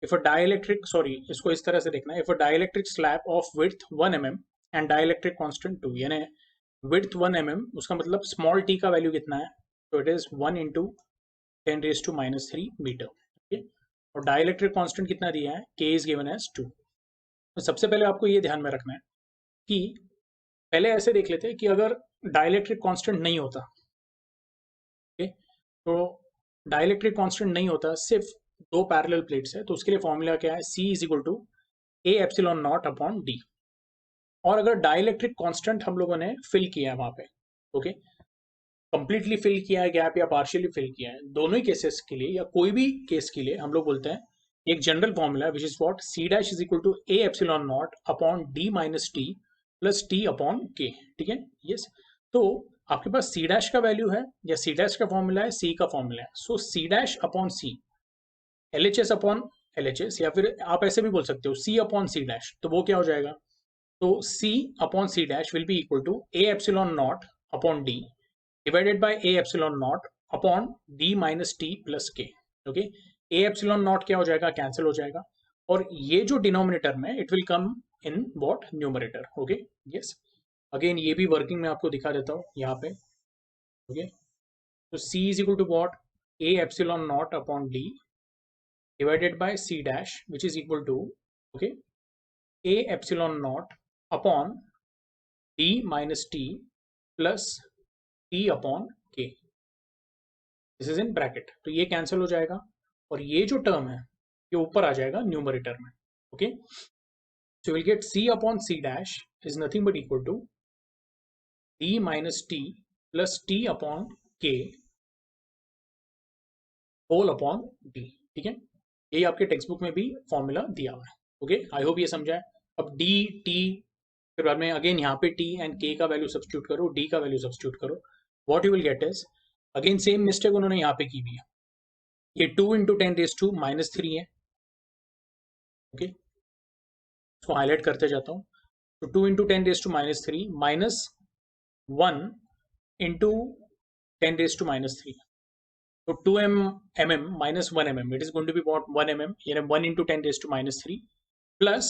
if a dielectric, sorry इसको इस तरह से देखना है, if a dielectric slab of width 1 mm and dielectric constant 2, यानी विड्थ 1 mm उसका मतलब स्मॉल टी का वैल्यू कितना है, तो it is 1 into 10⁻³ metre. Okay, और डाइलेक्ट्रिक कांस्टेंट कितना दिया है, के इज गिवन एज 2। तो सबसे पहले आपको ये ध्यान में रखना है कि पहले ऐसे देख लेते हैं कि अगर डाइलेक्ट्रिक कांस्टेंट नहीं होता, ओके, तो डाइलेक्ट्रिक कांस्टेंट नहीं होता, सिर्फ दो पैरेलल प्लेट्स है, तो उसके लिए फॉर्मूला क्या है, C is equal to A epsilon not upon D। और अगर डाइलेक्ट्रिक कांस्टेंट हम लोगों ने फिल किया है वहां पे, ओके, कंप्लीटली फिल किया है गैप या पार्शियली फिल किया है, दोनों ही केसेस के लिए या कोई भी केस के लिए हम लोग बोलते हैं एक general formula which is what, C dash is equal to A epsilon not upon D minus T plus T upon K, ठीक है। यस, तो आपके पास सी डैश का वैल्यू है या सी डैश का फॉर्मूला है, सी का फॉर्मूला है, so C dash upon C, L H S upon L H S, या फिर आप ऐसे भी बोल सकते हो सी अपॉन सी डैश, तो वो क्या हो जाएगा, तो C upon C dash will be equal to A epsilon not upon D divided by A epsilon not upon D minus T plus K. Okay, A epsilon naught क्या हो जाएगा, cancel हो जाएगा, और ये जो डिनोमिनेटर में it will come in what, numerator. Okay, yes, again ये भी वर्किंग में आपको दिखा देता हूँ यहाँ पे। ओके, तो c is equal to what, a epsilon naught upon d divided by c dash, which is equal to, okay, a epsilon naught upon d minus t plus t upon k, this is in bracket, तो ये cancel हो जाएगा और ये जो term है ये ऊपर आ जाएगा न्यूमरेटर में। Okay, so we'll get c upon c dash is nothing but equal to d minus t plus t upon k whole upon D. ठीक है, यही आपके टेक्स्ट बुक में भी फॉर्मूला दिया हुआ है। ओके, आई होप ये समझा है। अब डी टी, फिर बाद में अगेन यहाँ पे टी एंड के का वैल्यू सब्स्टिट्यूट करो, डी का वैल्यू सब्स्टिट्यूट करो, what you will get is, again same mistake उन्होंने यहाँ पे की भी है, ये 2 इंटू 10⁻³ है। ओके, इसको हाईलाइट करते जाता हूँ, तो 2 इंटू 10⁻³ माइनस 1 इंटू 10⁻³, तो 2 mm minus 1 mm, it is going to be what, 1 mm, यानी 1 into 10⁻³ plus,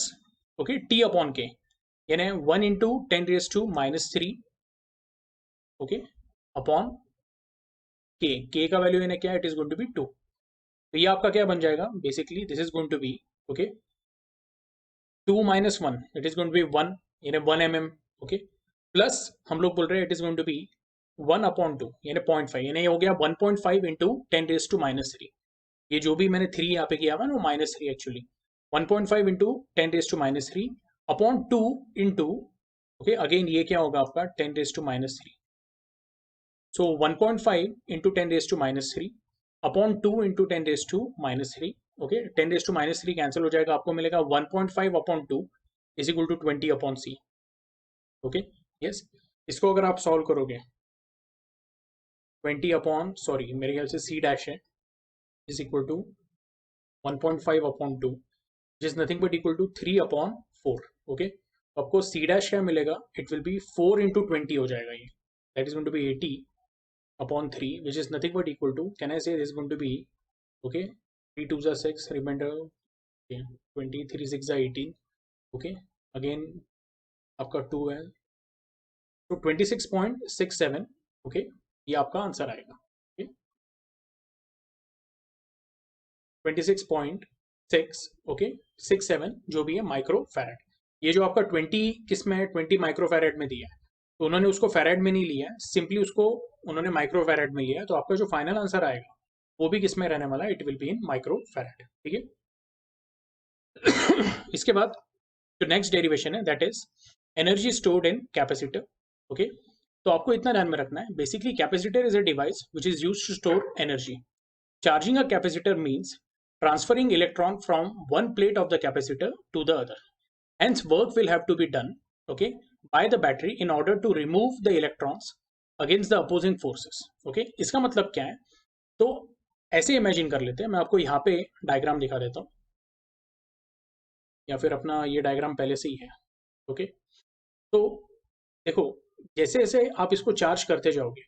okay, t upon k, यानी 1 into 10⁻³ okay upon k, k का वैल्यू यानी क्या है, it is going to be 2, तो ये आपका क्या बन जाएगा, basically this is going to be, okay, 2 minus 1, it is going to be 1, यानी 1 mm, okay, प्लस हम लोग बोल रहे हैं it is going to be 1/2 यानी 0.5, यानी हो गया 1.5 इंटू 10⁻³ ये जो भी मैंने 3 यहाँ पे किया हुआ ना वो -3 actually, 1.5 into 10⁻³ upon 2 into, okay, again ये क्या होगा आपका 10⁻³, so 1.5 into 10⁻³ upon 2 into 10⁻³ okay, 10⁻³ cancel हो जाएगा, आपको मिलेगा 1.5 upon 2 is equal to 20 upon c। Okay, yes, इसको अगर आप सॉल्व करोगे 20 अपॉन, सॉरी मेरे ख्याल से सी डैश है, is equal to 1.5 upon 2 which is nothing but equal to 3 upon 4। Okay, आपको सी डैश क्या मिलेगा, इट विल बी 4 इंटू 20 हो जाएगा ये, that is going to be 80 upon 3 which is nothing but equal to, can I say this going to be, okay, 3 2 6 remainder 20, 3 6 18, okay, again आपका 2 है, तो 26.67, okay, ये आपका आंसर आएगा। 26.6 ओके 67 जो भी है माइक्रो फैरेड, ये जो आपका 20 किस में है, 20 माइक्रो फैरेड में दिया है, तो उन्होंने उसको फैरेड में नहीं लिया है, सिंपली उसको उन्होंने माइक्रो फैरेड में लिया है, तो आपका जो फाइनल आंसर आएगा वो भी किस में रहने वाला है, it will be in micro farad. ठीक है, इसके बाद जो नेक्स्ट डेरिवेशन है that is energy stored in capacitor. Okay, तो आपको इतना ध्यान में रखना है, basically capacitor is a device which is used to store energy. Charging a capacitor means transferring electron from one plate of the capacitor to the other. Hence work will have to be done, okay, by the battery in order to remove the electrons against the opposing forces. Okay, इसका मतलब क्या है, तो ऐसे imagine कर लेते हैं, मैं आपको यहाँ पे डायग्राम दिखा देता हूँ, या फिर अपना ये डायग्राम पहले से ही है। ओके, तो देखो जैसे जैसे आप इसको चार्ज करते जाओगे,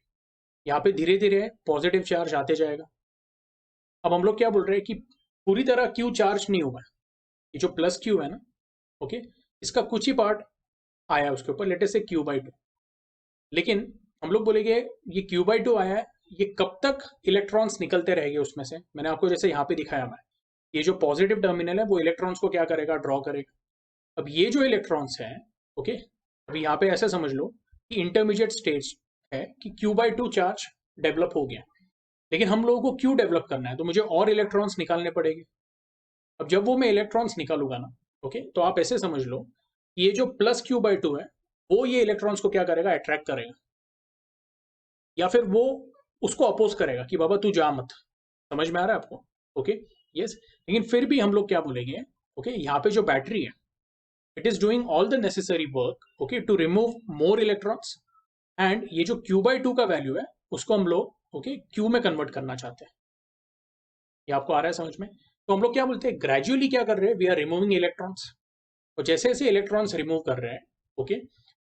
यहाँ पे धीरे धीरे पॉजिटिव चार्ज आते जाएगा। अब हम लोग क्या बोल रहे हैं कि पूरी तरह क्यू चार्ज नहीं हुआ है, ये जो प्लस क्यू है ना, ओके, इसका कुछ ही पार्ट आया उसके ऊपर, लेट अस से Q/2, लेकिन हम लोग बोलेंगे ये Q/2 आया है, ये कब तक इलेक्ट्रॉन्स निकलते रहेंगे उसमें से, मैंने आपको जैसे यहाँ पे दिखाया मैं, ये जो पॉजिटिव टर्मिनल है वो इलेक्ट्रॉन्स को क्या करेगा, ड्रॉ करेगा। अब ये जो इलेक्ट्रॉन्स हैं, ओके, अभी यहाँ पे ऐसा समझ लो कि इंटरमीडिएट स्टेज है कि Q/2 चार्ज डेवलप हो गया, लेकिन हम लोगों को क्यों डेवलप करना है, तो मुझे और इलेक्ट्रॉन्स निकालने पड़ेंगे। अब जब वो मैं इलेक्ट्रॉन्स निकालूंगा ना, ओके, तो आप ऐसे समझ लो ये जो प्लस Q/2 है वो ये इलेक्ट्रॉन्स को क्या करेगा, अट्रैक्ट करेगा, या फिर वो उसको अपोज करेगा कि बाबा तू जा मत। समझ में आ रहा है आपको? ओके, यस, लेकिन फिर भी हम लोग क्या बोलेंगे, ओके, यहाँ पे जो बैटरी है it is doing all the necessary work, okay, to remove more electrons and ये जो Q/2 का वैल्यू है उसको हम लोग ओके Q में कन्वर्ट करना चाहते हैं। ये आपको आ रहा है समझ में? तो हम लोग क्या बोलते हैं, ग्रेजुअली क्या कर रहे हैं, वी आर रिमूविंग इलेक्ट्रॉन्स। और जैसे जैसे इलेक्ट्रॉन्स रिमूव कर रहे हैं ओके,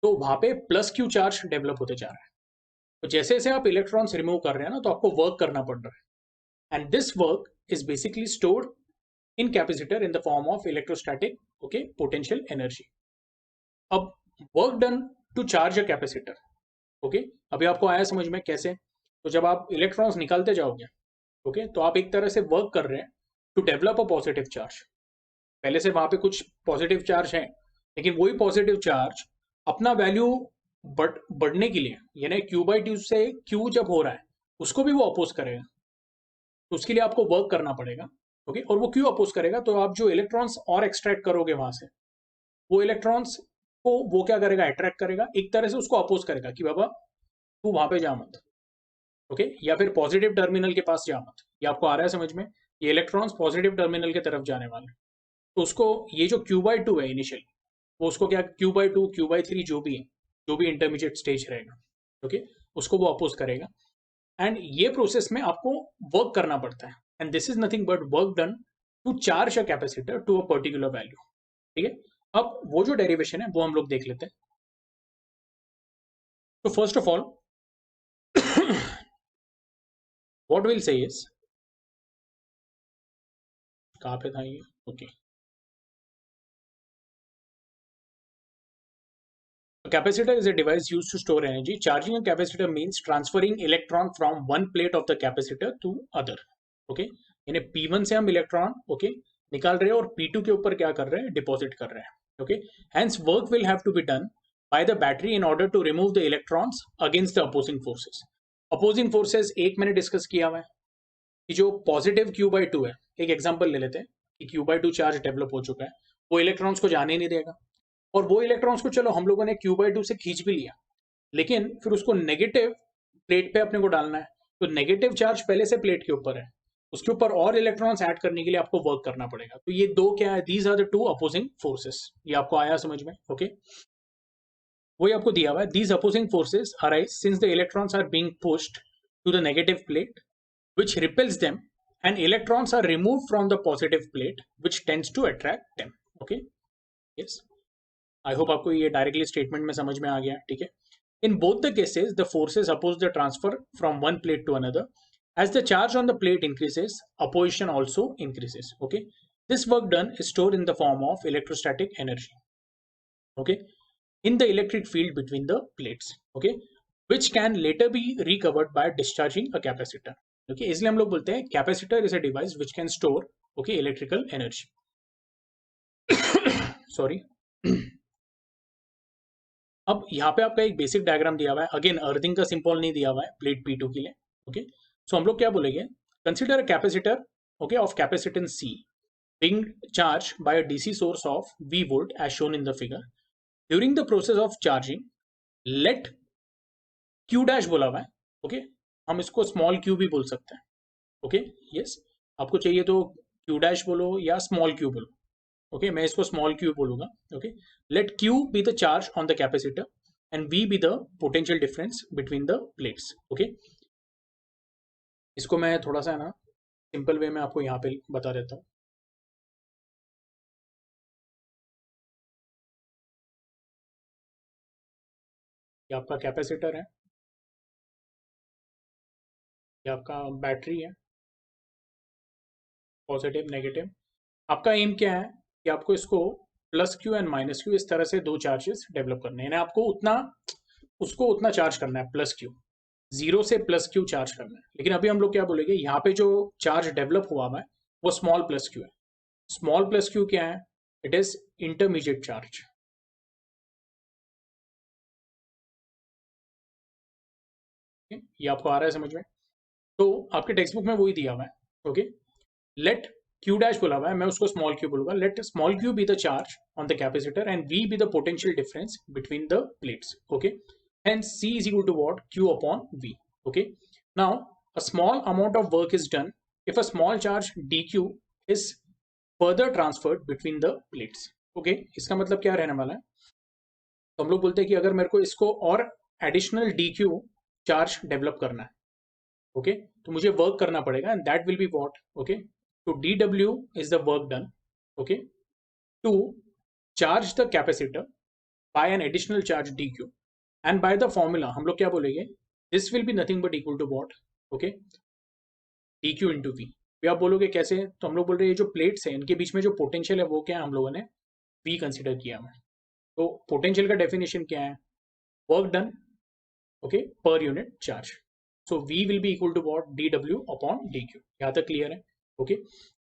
तो वहां पे प्लस Q चार्ज डेवलप होते जा रहा है। तो जैसे जैसे आप इलेक्ट्रॉन्स रिमूव कर रहे हैं ना, तो आपको वर्क करना पड़ रहा है, and this work is basically stored in capacitor in the form of electrostatic okay potential energy. अब work done to charge a capacitor okay, अभी आपको आया समझ में कैसे? तो जब आप इलेक्ट्रॉन्स निकालते जाओगे ओके, तो आप एक तरह से वर्क कर रहे हैं to develop a positive charge. पहले से वहां पे कुछ पॉजिटिव चार्ज है, लेकिन वही पॉजिटिव चार्ज अपना वैल्यू बढ़ने के लिए, यानी Q/2 से Q जब हो रहा है उसको भी वो अपोज करेगा। तो उसके लिए आपको वर्क करना पड़ेगा ओके, और वो क्यों अपोज करेगा? तो आप जो इलेक्ट्रॉन्स और एक्सट्रैक्ट करोगे वहां से, वो इलेक्ट्रॉन्स को वो क्या करेगा, अट्रैक्ट करेगा, एक तरह से उसको अपोज करेगा कि बाबा तू वहां पे जा मत ओके, या फिर पॉजिटिव टर्मिनल के पास जा मत। ये आपको आ रहा है समझ में? ये इलेक्ट्रॉन्स पॉजिटिव टर्मिनल की तरफ जाने वाले, तो उसको ये जो Q/2 है इनिशियली, वो उसको क्या Q/2 Q/3 जो भी है, जो भी इंटरमीडिएट स्टेज रहेगा ओके, उसको वो अपोज करेगा। एंड ये प्रोसेस में आपको वर्क करना पड़ता है, and this is nothing but work done to charge a capacitor to a particular value. ठीक है, अब वो जो डेरिवेशन है वो हम लोग देख लेते हैं। तो first of all what will say is, कहाँ पे था ये okay, a capacitor is a device used to store energy. Charging a capacitor means transferring electron from one plate of the capacitor to other. Okay, यानी P1 से हम electron okay निकाल रहे हैं और P2 के ऊपर क्या कर रहे हैं, डिपॉजिट कर रहे हैं okay. Hence work will have to be done by the battery in order to remove the electrons against the opposing forces. Opposing forces एक मैंने डिस्कस किया हुआ है कि जो पॉजिटिव Q/2 है, एक एग्जांपल ले लेते हैं कि Q/2 चार्ज डेवलप हो चुका है, वो इलेक्ट्रॉन्स को जाने नहीं देगा, और वो इलेक्ट्रॉन्स को चलो हम लोगों ने Q/2 से खींच भी लिया, लेकिन फिर उसको नेगेटिव प्लेट पे अपने को डालना है। तो नेगेटिव चार्ज पहले से प्लेट के ऊपर है, उसके ऊपर और इलेक्ट्रॉन्स ऐड करने के लिए आपको वर्क करना पड़ेगा। तो ये दो क्या है, these are the two opposing forces. ये आपको आया समझ में ओके, वही आपको दिया हुआ है, these opposing forces arise since the electrons are being pushed to the negative plate which repels them, and electrons are removed from the positive plate which tends to attract them. Okay, yes, I hope आपको ये directly statement में समझ में आ गया। ठीक है, in both the cases the forces oppose the transfer from one plate to another. As the charge on the plate increases, opposition also increases. Okay, this work done is stored in the form of electrostatic energy okay, in the electric field between the plates okay, which can later be recovered by discharging a capacitor. Okay, इसलिए हम लोग बोलते हैं capacitor is a device which can store okay electrical energy. Sorry. अब यहाँ पे आपका एक बेसिक डायग्राम दिया हुआ है, अगेन अर्थिंग का सिंपल नहीं दिया हुआ है प्लेट P2 के लिए ओके। सो हम लोग क्या बोलेंगे, consider a capacitor okay of capacitance C being charged by a DC source of V volt as shown in the figure. During the process of charging, let Q dash बोला हुआ है okay, हम इसको small q भी बोल सकते हैं okay. Yes, आपको चाहिए तो Q डैश बोलो या स्मॉल q बोलो ओके, मैं इसको स्मॉल q बोलूंगा okay. Let Q be the charge on the capacitor and V be the potential difference between the plates okay. इसको मैं थोड़ा सा ना सिंपल वे में आपको यहाँ पे बता देता हूँ। ये आपका कैपेसिटर है, ये आपका बैटरी है, पॉजिटिव नेगेटिव। आपका एम क्या है कि आपको इसको plus Q and minus Q इस तरह से दो चार्जेस डेवलप करने हैं, आपको उतना उसको उतना चार्ज करना है, प्लस क्यू जीरो से प्लस क्यू चार्ज करना है। लेकिन अभी हम लोग क्या बोलेंगे, यहाँ पे जो चार्ज डेवलप हुआ है वो स्मॉल प्लस क्यू है। स्मॉल प्लस क्यू क्या है, इट इज इंटरमीडिएट चार्ज। ये आपको आ रहा है समझ में? तो आपके टेक्स्ट बुक में वही दिया हुआ है ओके। लेट Q डैश बोला हुआ है, मैं उसको स्मॉल q बोलूंगा। Let small q be the charge on the capacitor and V be the potential difference between the plates okay. Hence C is equal to what, Q upon V okay. Now a small amount of work is done if a small charge dq is further transferred between the plates okay। इसका मतलब क्या रहने वाला है, तो हम लोग बोलते हैं कि अगर मेरे को इसको और additional D Q charge develop करना है, ओके तो मुझे वर्क करना पड़ेगा and that will be what, okay तो D W is the work done, okay to charge the capacitor by an additional charge D Q and by the formula हम लोग क्या बोलेंगे, this will be nothing but equal to what, okay D Q into V. आप बोलोगे कैसे, तो हम लोग बोल रहे हैं ये जो प्लेट्स है इनके बीच में जो पोटेंशियल है वो क्या है, हम लोगों ने वी कंसिडर किया है। तो पोटेंशियल का डेफिनेशन क्या है, work done, okay per unit charge, so V will be equal to what, D W upon D Q. यहाँ तक क्लियर है, ओके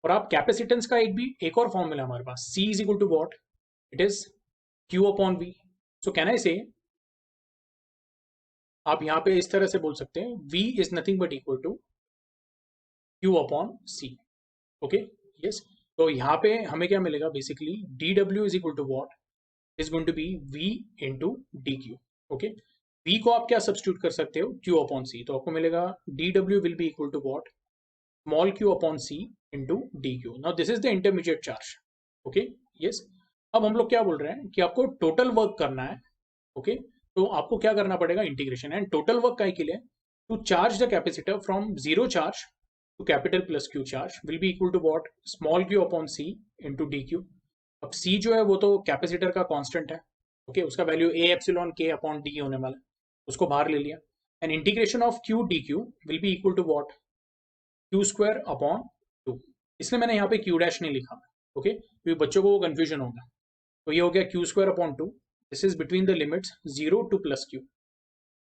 और आप कैपेसिटेंस का एक और फॉर्मूला हमारे पास, C is equal to what, it is Q upon V. So can I say, आप यहाँ पे इस तरह से बोल सकते हैं, V is nothing but equal to Q upon C, okay yes. तो यहाँ पे हमें क्या मिलेगा, basically D W is equal to what, is going to be V into D Q, okay V को आप क्या सब्सटीट्यूट कर सकते हो, क्यू अपॉन सी, तो आपको मिलेगा D W will be equal to what, small Q upon C into D Q. Now this is the intermediate charge, okay yes. अब हम लोग क्या बोल रहे हैं कि आपको टोटल वर्क करना है, ओके तो आपको क्या करना पड़ेगा, इंटीग्रेशन, एंड टोटल वर्क का के लिए to charge the capacitor from zero charge to capital plus Q charge will be equal to what, small q upon C into dq। अब C जो है वो तो कैपेसिटर का कांस्टेंट है, ओके उसका value a epsilon k upon d होने वाला है, उसको बाहर ले लिया, and integration of q dq will be equal to what, q square upon 2। इसलिए मैंने यहाँ पे q डैश नहीं लिखा, ओके क्योंकि बच्चों को वो कंफ्यूजन होगा। तो ये हो गया q square upon 2, this is between the limits 0 to plus q,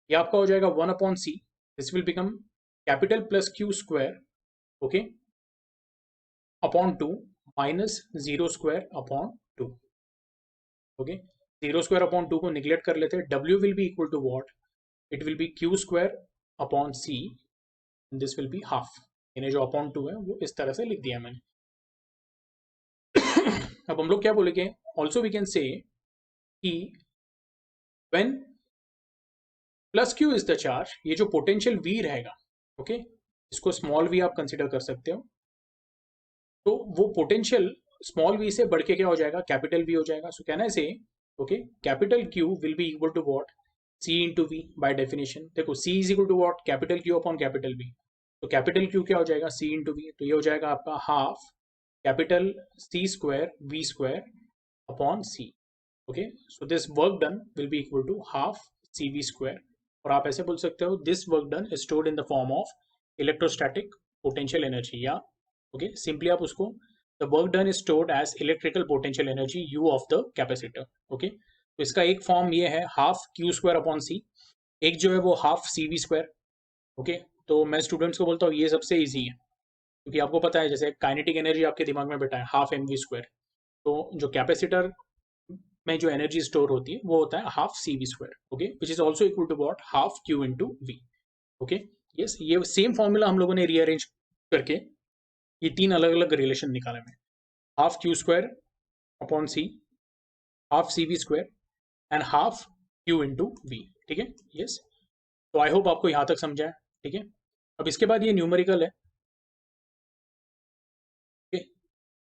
ये आपका हो जाएगा 1 upon c, this will become capital plus q square, okay upon 2 minus 0 square upon 2, okay 0 square upon 2 को निगलेक्ट कर लेते हैं, w will be equal to what, it will be q square upon c, this will be half, यानी जो upon 2 है वो इस तरह से लिख दिया मैंने। अब हम लोग क्या बोलेंगे, ऑल्सो वी कैन से कि when plus q is the charge, ये जो पोटेंशियल v रहेगा, ओके इसको स्मॉल v आप कंसिडर कर सकते हो, तो वो पोटेंशियल स्मॉल v से बढ़ के क्या हो जाएगा, कैपिटल V हो जाएगा। सो can I say, okay capital Q will be equal to what, C into V by definition. देखो C is equal to what, capital Q upon capital V, तो कैपिटल Q क्या हो जाएगा, C इंटू वी, तो ये हो जाएगा आपका half capital C square V square upon C, okay so this work done will be equal to half CV square, और आप ऐसे बोल सकते हो, this work done is stored in the form of electrostatic potential energy, या okay simply आप उसको, the work done is stored as electrical potential energy U of the capacitor, okay तो इसका एक फॉर्म ये है half Q square upon C, एक जो है वो half C V square, okay तो मैं स्टूडेंट्स को बोलता हूँ ये सबसे ईजी है, क्योंकि आपको पता है जैसे काइनेटिक एनर्जी आपके दिमाग में बैठा है हाफ एम वी स्क्वायर, तो जो कैपेसिटर में जो एनर्जी स्टोर होती है वो होता है half C V square, okay which is also equal to what, half Q into V, okay yes. ये सेम फॉर्मूला हम लोगों ने रीअरेंज करके ये तीन अलग अलग रिलेशन निकाले में, half Q square upon C, half C V square and half Q into V, ठीक है यस। तो आई होप आपको यहाँ तक समझा है, ठीक है। अब इसके बाद ये न्यूमेरिकल है, ठीक है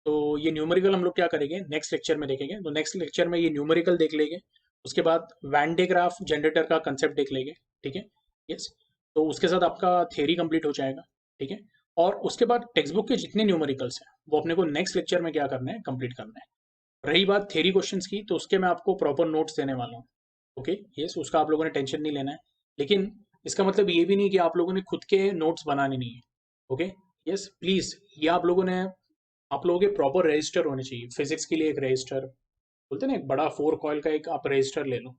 तो ये न्यूमेरिकल हम लोग क्या करेंगे, नेक्स्ट लेक्चर में देखेंगे, तो नेक्स्ट लेक्चर में ये न्यूमेरिकल देख लेंगे, उसके बाद वैन डे ग्राफ जनरेटर का कंसेप्ट देख लेंगे, ठीक है यस। तो उसके साथ आपका थ्योरी कंप्लीट हो जाएगा, ठीक है, और उसके बाद टेक्स्ट बुक के जितने न्यूमेरिकल्स हैं वो अपने को नेक्स्ट लेक्चर में क्या करना है, कंप्लीट करना है। रही बात थ्योरी क्वेश्चंस की, तो उसके मैं आपको प्रॉपर नोट्स देने वाला हूँ, ओके यस उसका आप लोगों ने टेंशन नहीं लेना है, लेकिन इसका मतलब ये भी नहीं कि आप लोगों ने खुद के नोट्स बनाने नहीं है, ओके यस प्लीज ये आप लोगों के प्रॉपर रजिस्टर होने चाहिए। फिजिक्स के लिए एक रजिस्टर बोलते हैं ना, एक बड़ा 4 कॉइल का एक आप रजिस्टर ले लो,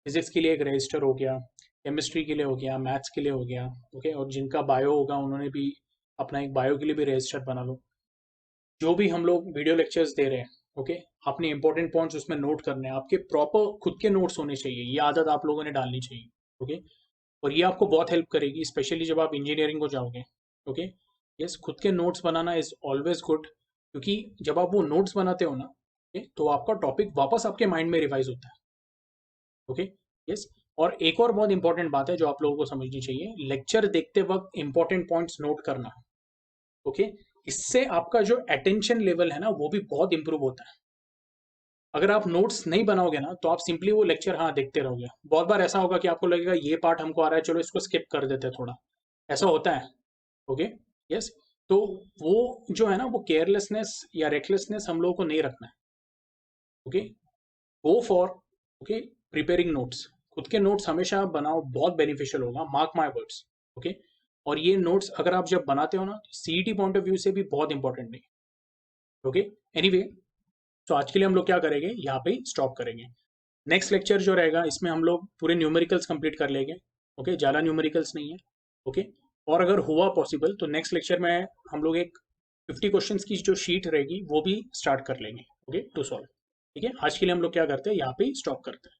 फिजिक्स के लिए एक रजिस्टर हो गया, केमिस्ट्री के लिए हो गया, मैथ्स के लिए हो गया, ओके और जिनका बायो होगा उन्होंने भी अपना एक बायो के लिए भी रजिस्टर बना लो। जो भी हम लोग वीडियो लेक्चर्स दे रहे हैं, ओके आपने इंपॉर्टेंट पॉइंट्स उसमें नोट करने हैं, आपके प्रॉपर खुद के नोट्स होने चाहिए, ये आदत आप लोगों ने डालनी चाहिए, ओके और ये आपको बहुत हेल्प करेगी, स्पेशली जब आप इंजीनियरिंग को जाओगे, ओके यस खुद के notes banana is always good, क्योंकि जब आप वो नोट्स बनाते हो ना, तो आपका टॉपिक वापस आपके माइंड में रिवाइज होता है, ओके यस। और एक और बहुत इंपॉर्टेंट बात है जो आप लोगों को समझनी चाहिए, लेक्चर देखते वक्त इंपॉर्टेंट पॉइंट्स नोट करना, ओके इससे आपका जो अटेंशन लेवल है ना वो भी बहुत इंप्रूव होता है। अगर आप नोट्स नहीं बनाओगे ना तो आप सिंपली वो लेक्चर हाँ देखते रहोगे। बहुत बार ऐसा होगा कि आपको लगेगा ये पार्ट हमको आ रहा है, चलो इसको स्किप कर देते हैं थोड़ा, ऐसा होता है। Okay, yes. तो वो जो है ना, वो केयरलेसनेस या रेकलेसनेस हम लोगों को नहीं रखना है। Okay, go for okay preparing notes. खुद के नोट्स हमेशा आप बनाओ, बहुत बेनिफिशियल होगा, मार्क माय वर्ड्स। ओके, और ये नोट्स अगर आप जब बनाते हो ना, सीईटी पॉइंट ऑफ व्यू से भी बहुत इंपॉर्टेंट है। ओके, एनीवे, तो आज के लिए हम लोग क्या करेंगे, यहाँ पे स्टॉप करेंगे। नेक्स्ट लेक्चर जो रहेगा इसमें हम लोग पूरे न्यूमेरिकल्स कंप्लीट कर लेंगे। ओके, ज़्यादा न्यूमेरिकल्स नहीं है। ओके, और अगर हुआ पॉसिबल तो नेक्स्ट लेक्चर में हम लोग एक 50 क्वेश्चंस की जो शीट रहेगी वो भी स्टार्ट कर लेंगे। Okay, to solve. ठीक है, आज के लिए हम लोग क्या करते हैं, यहाँ पे स्टॉप करते हैं।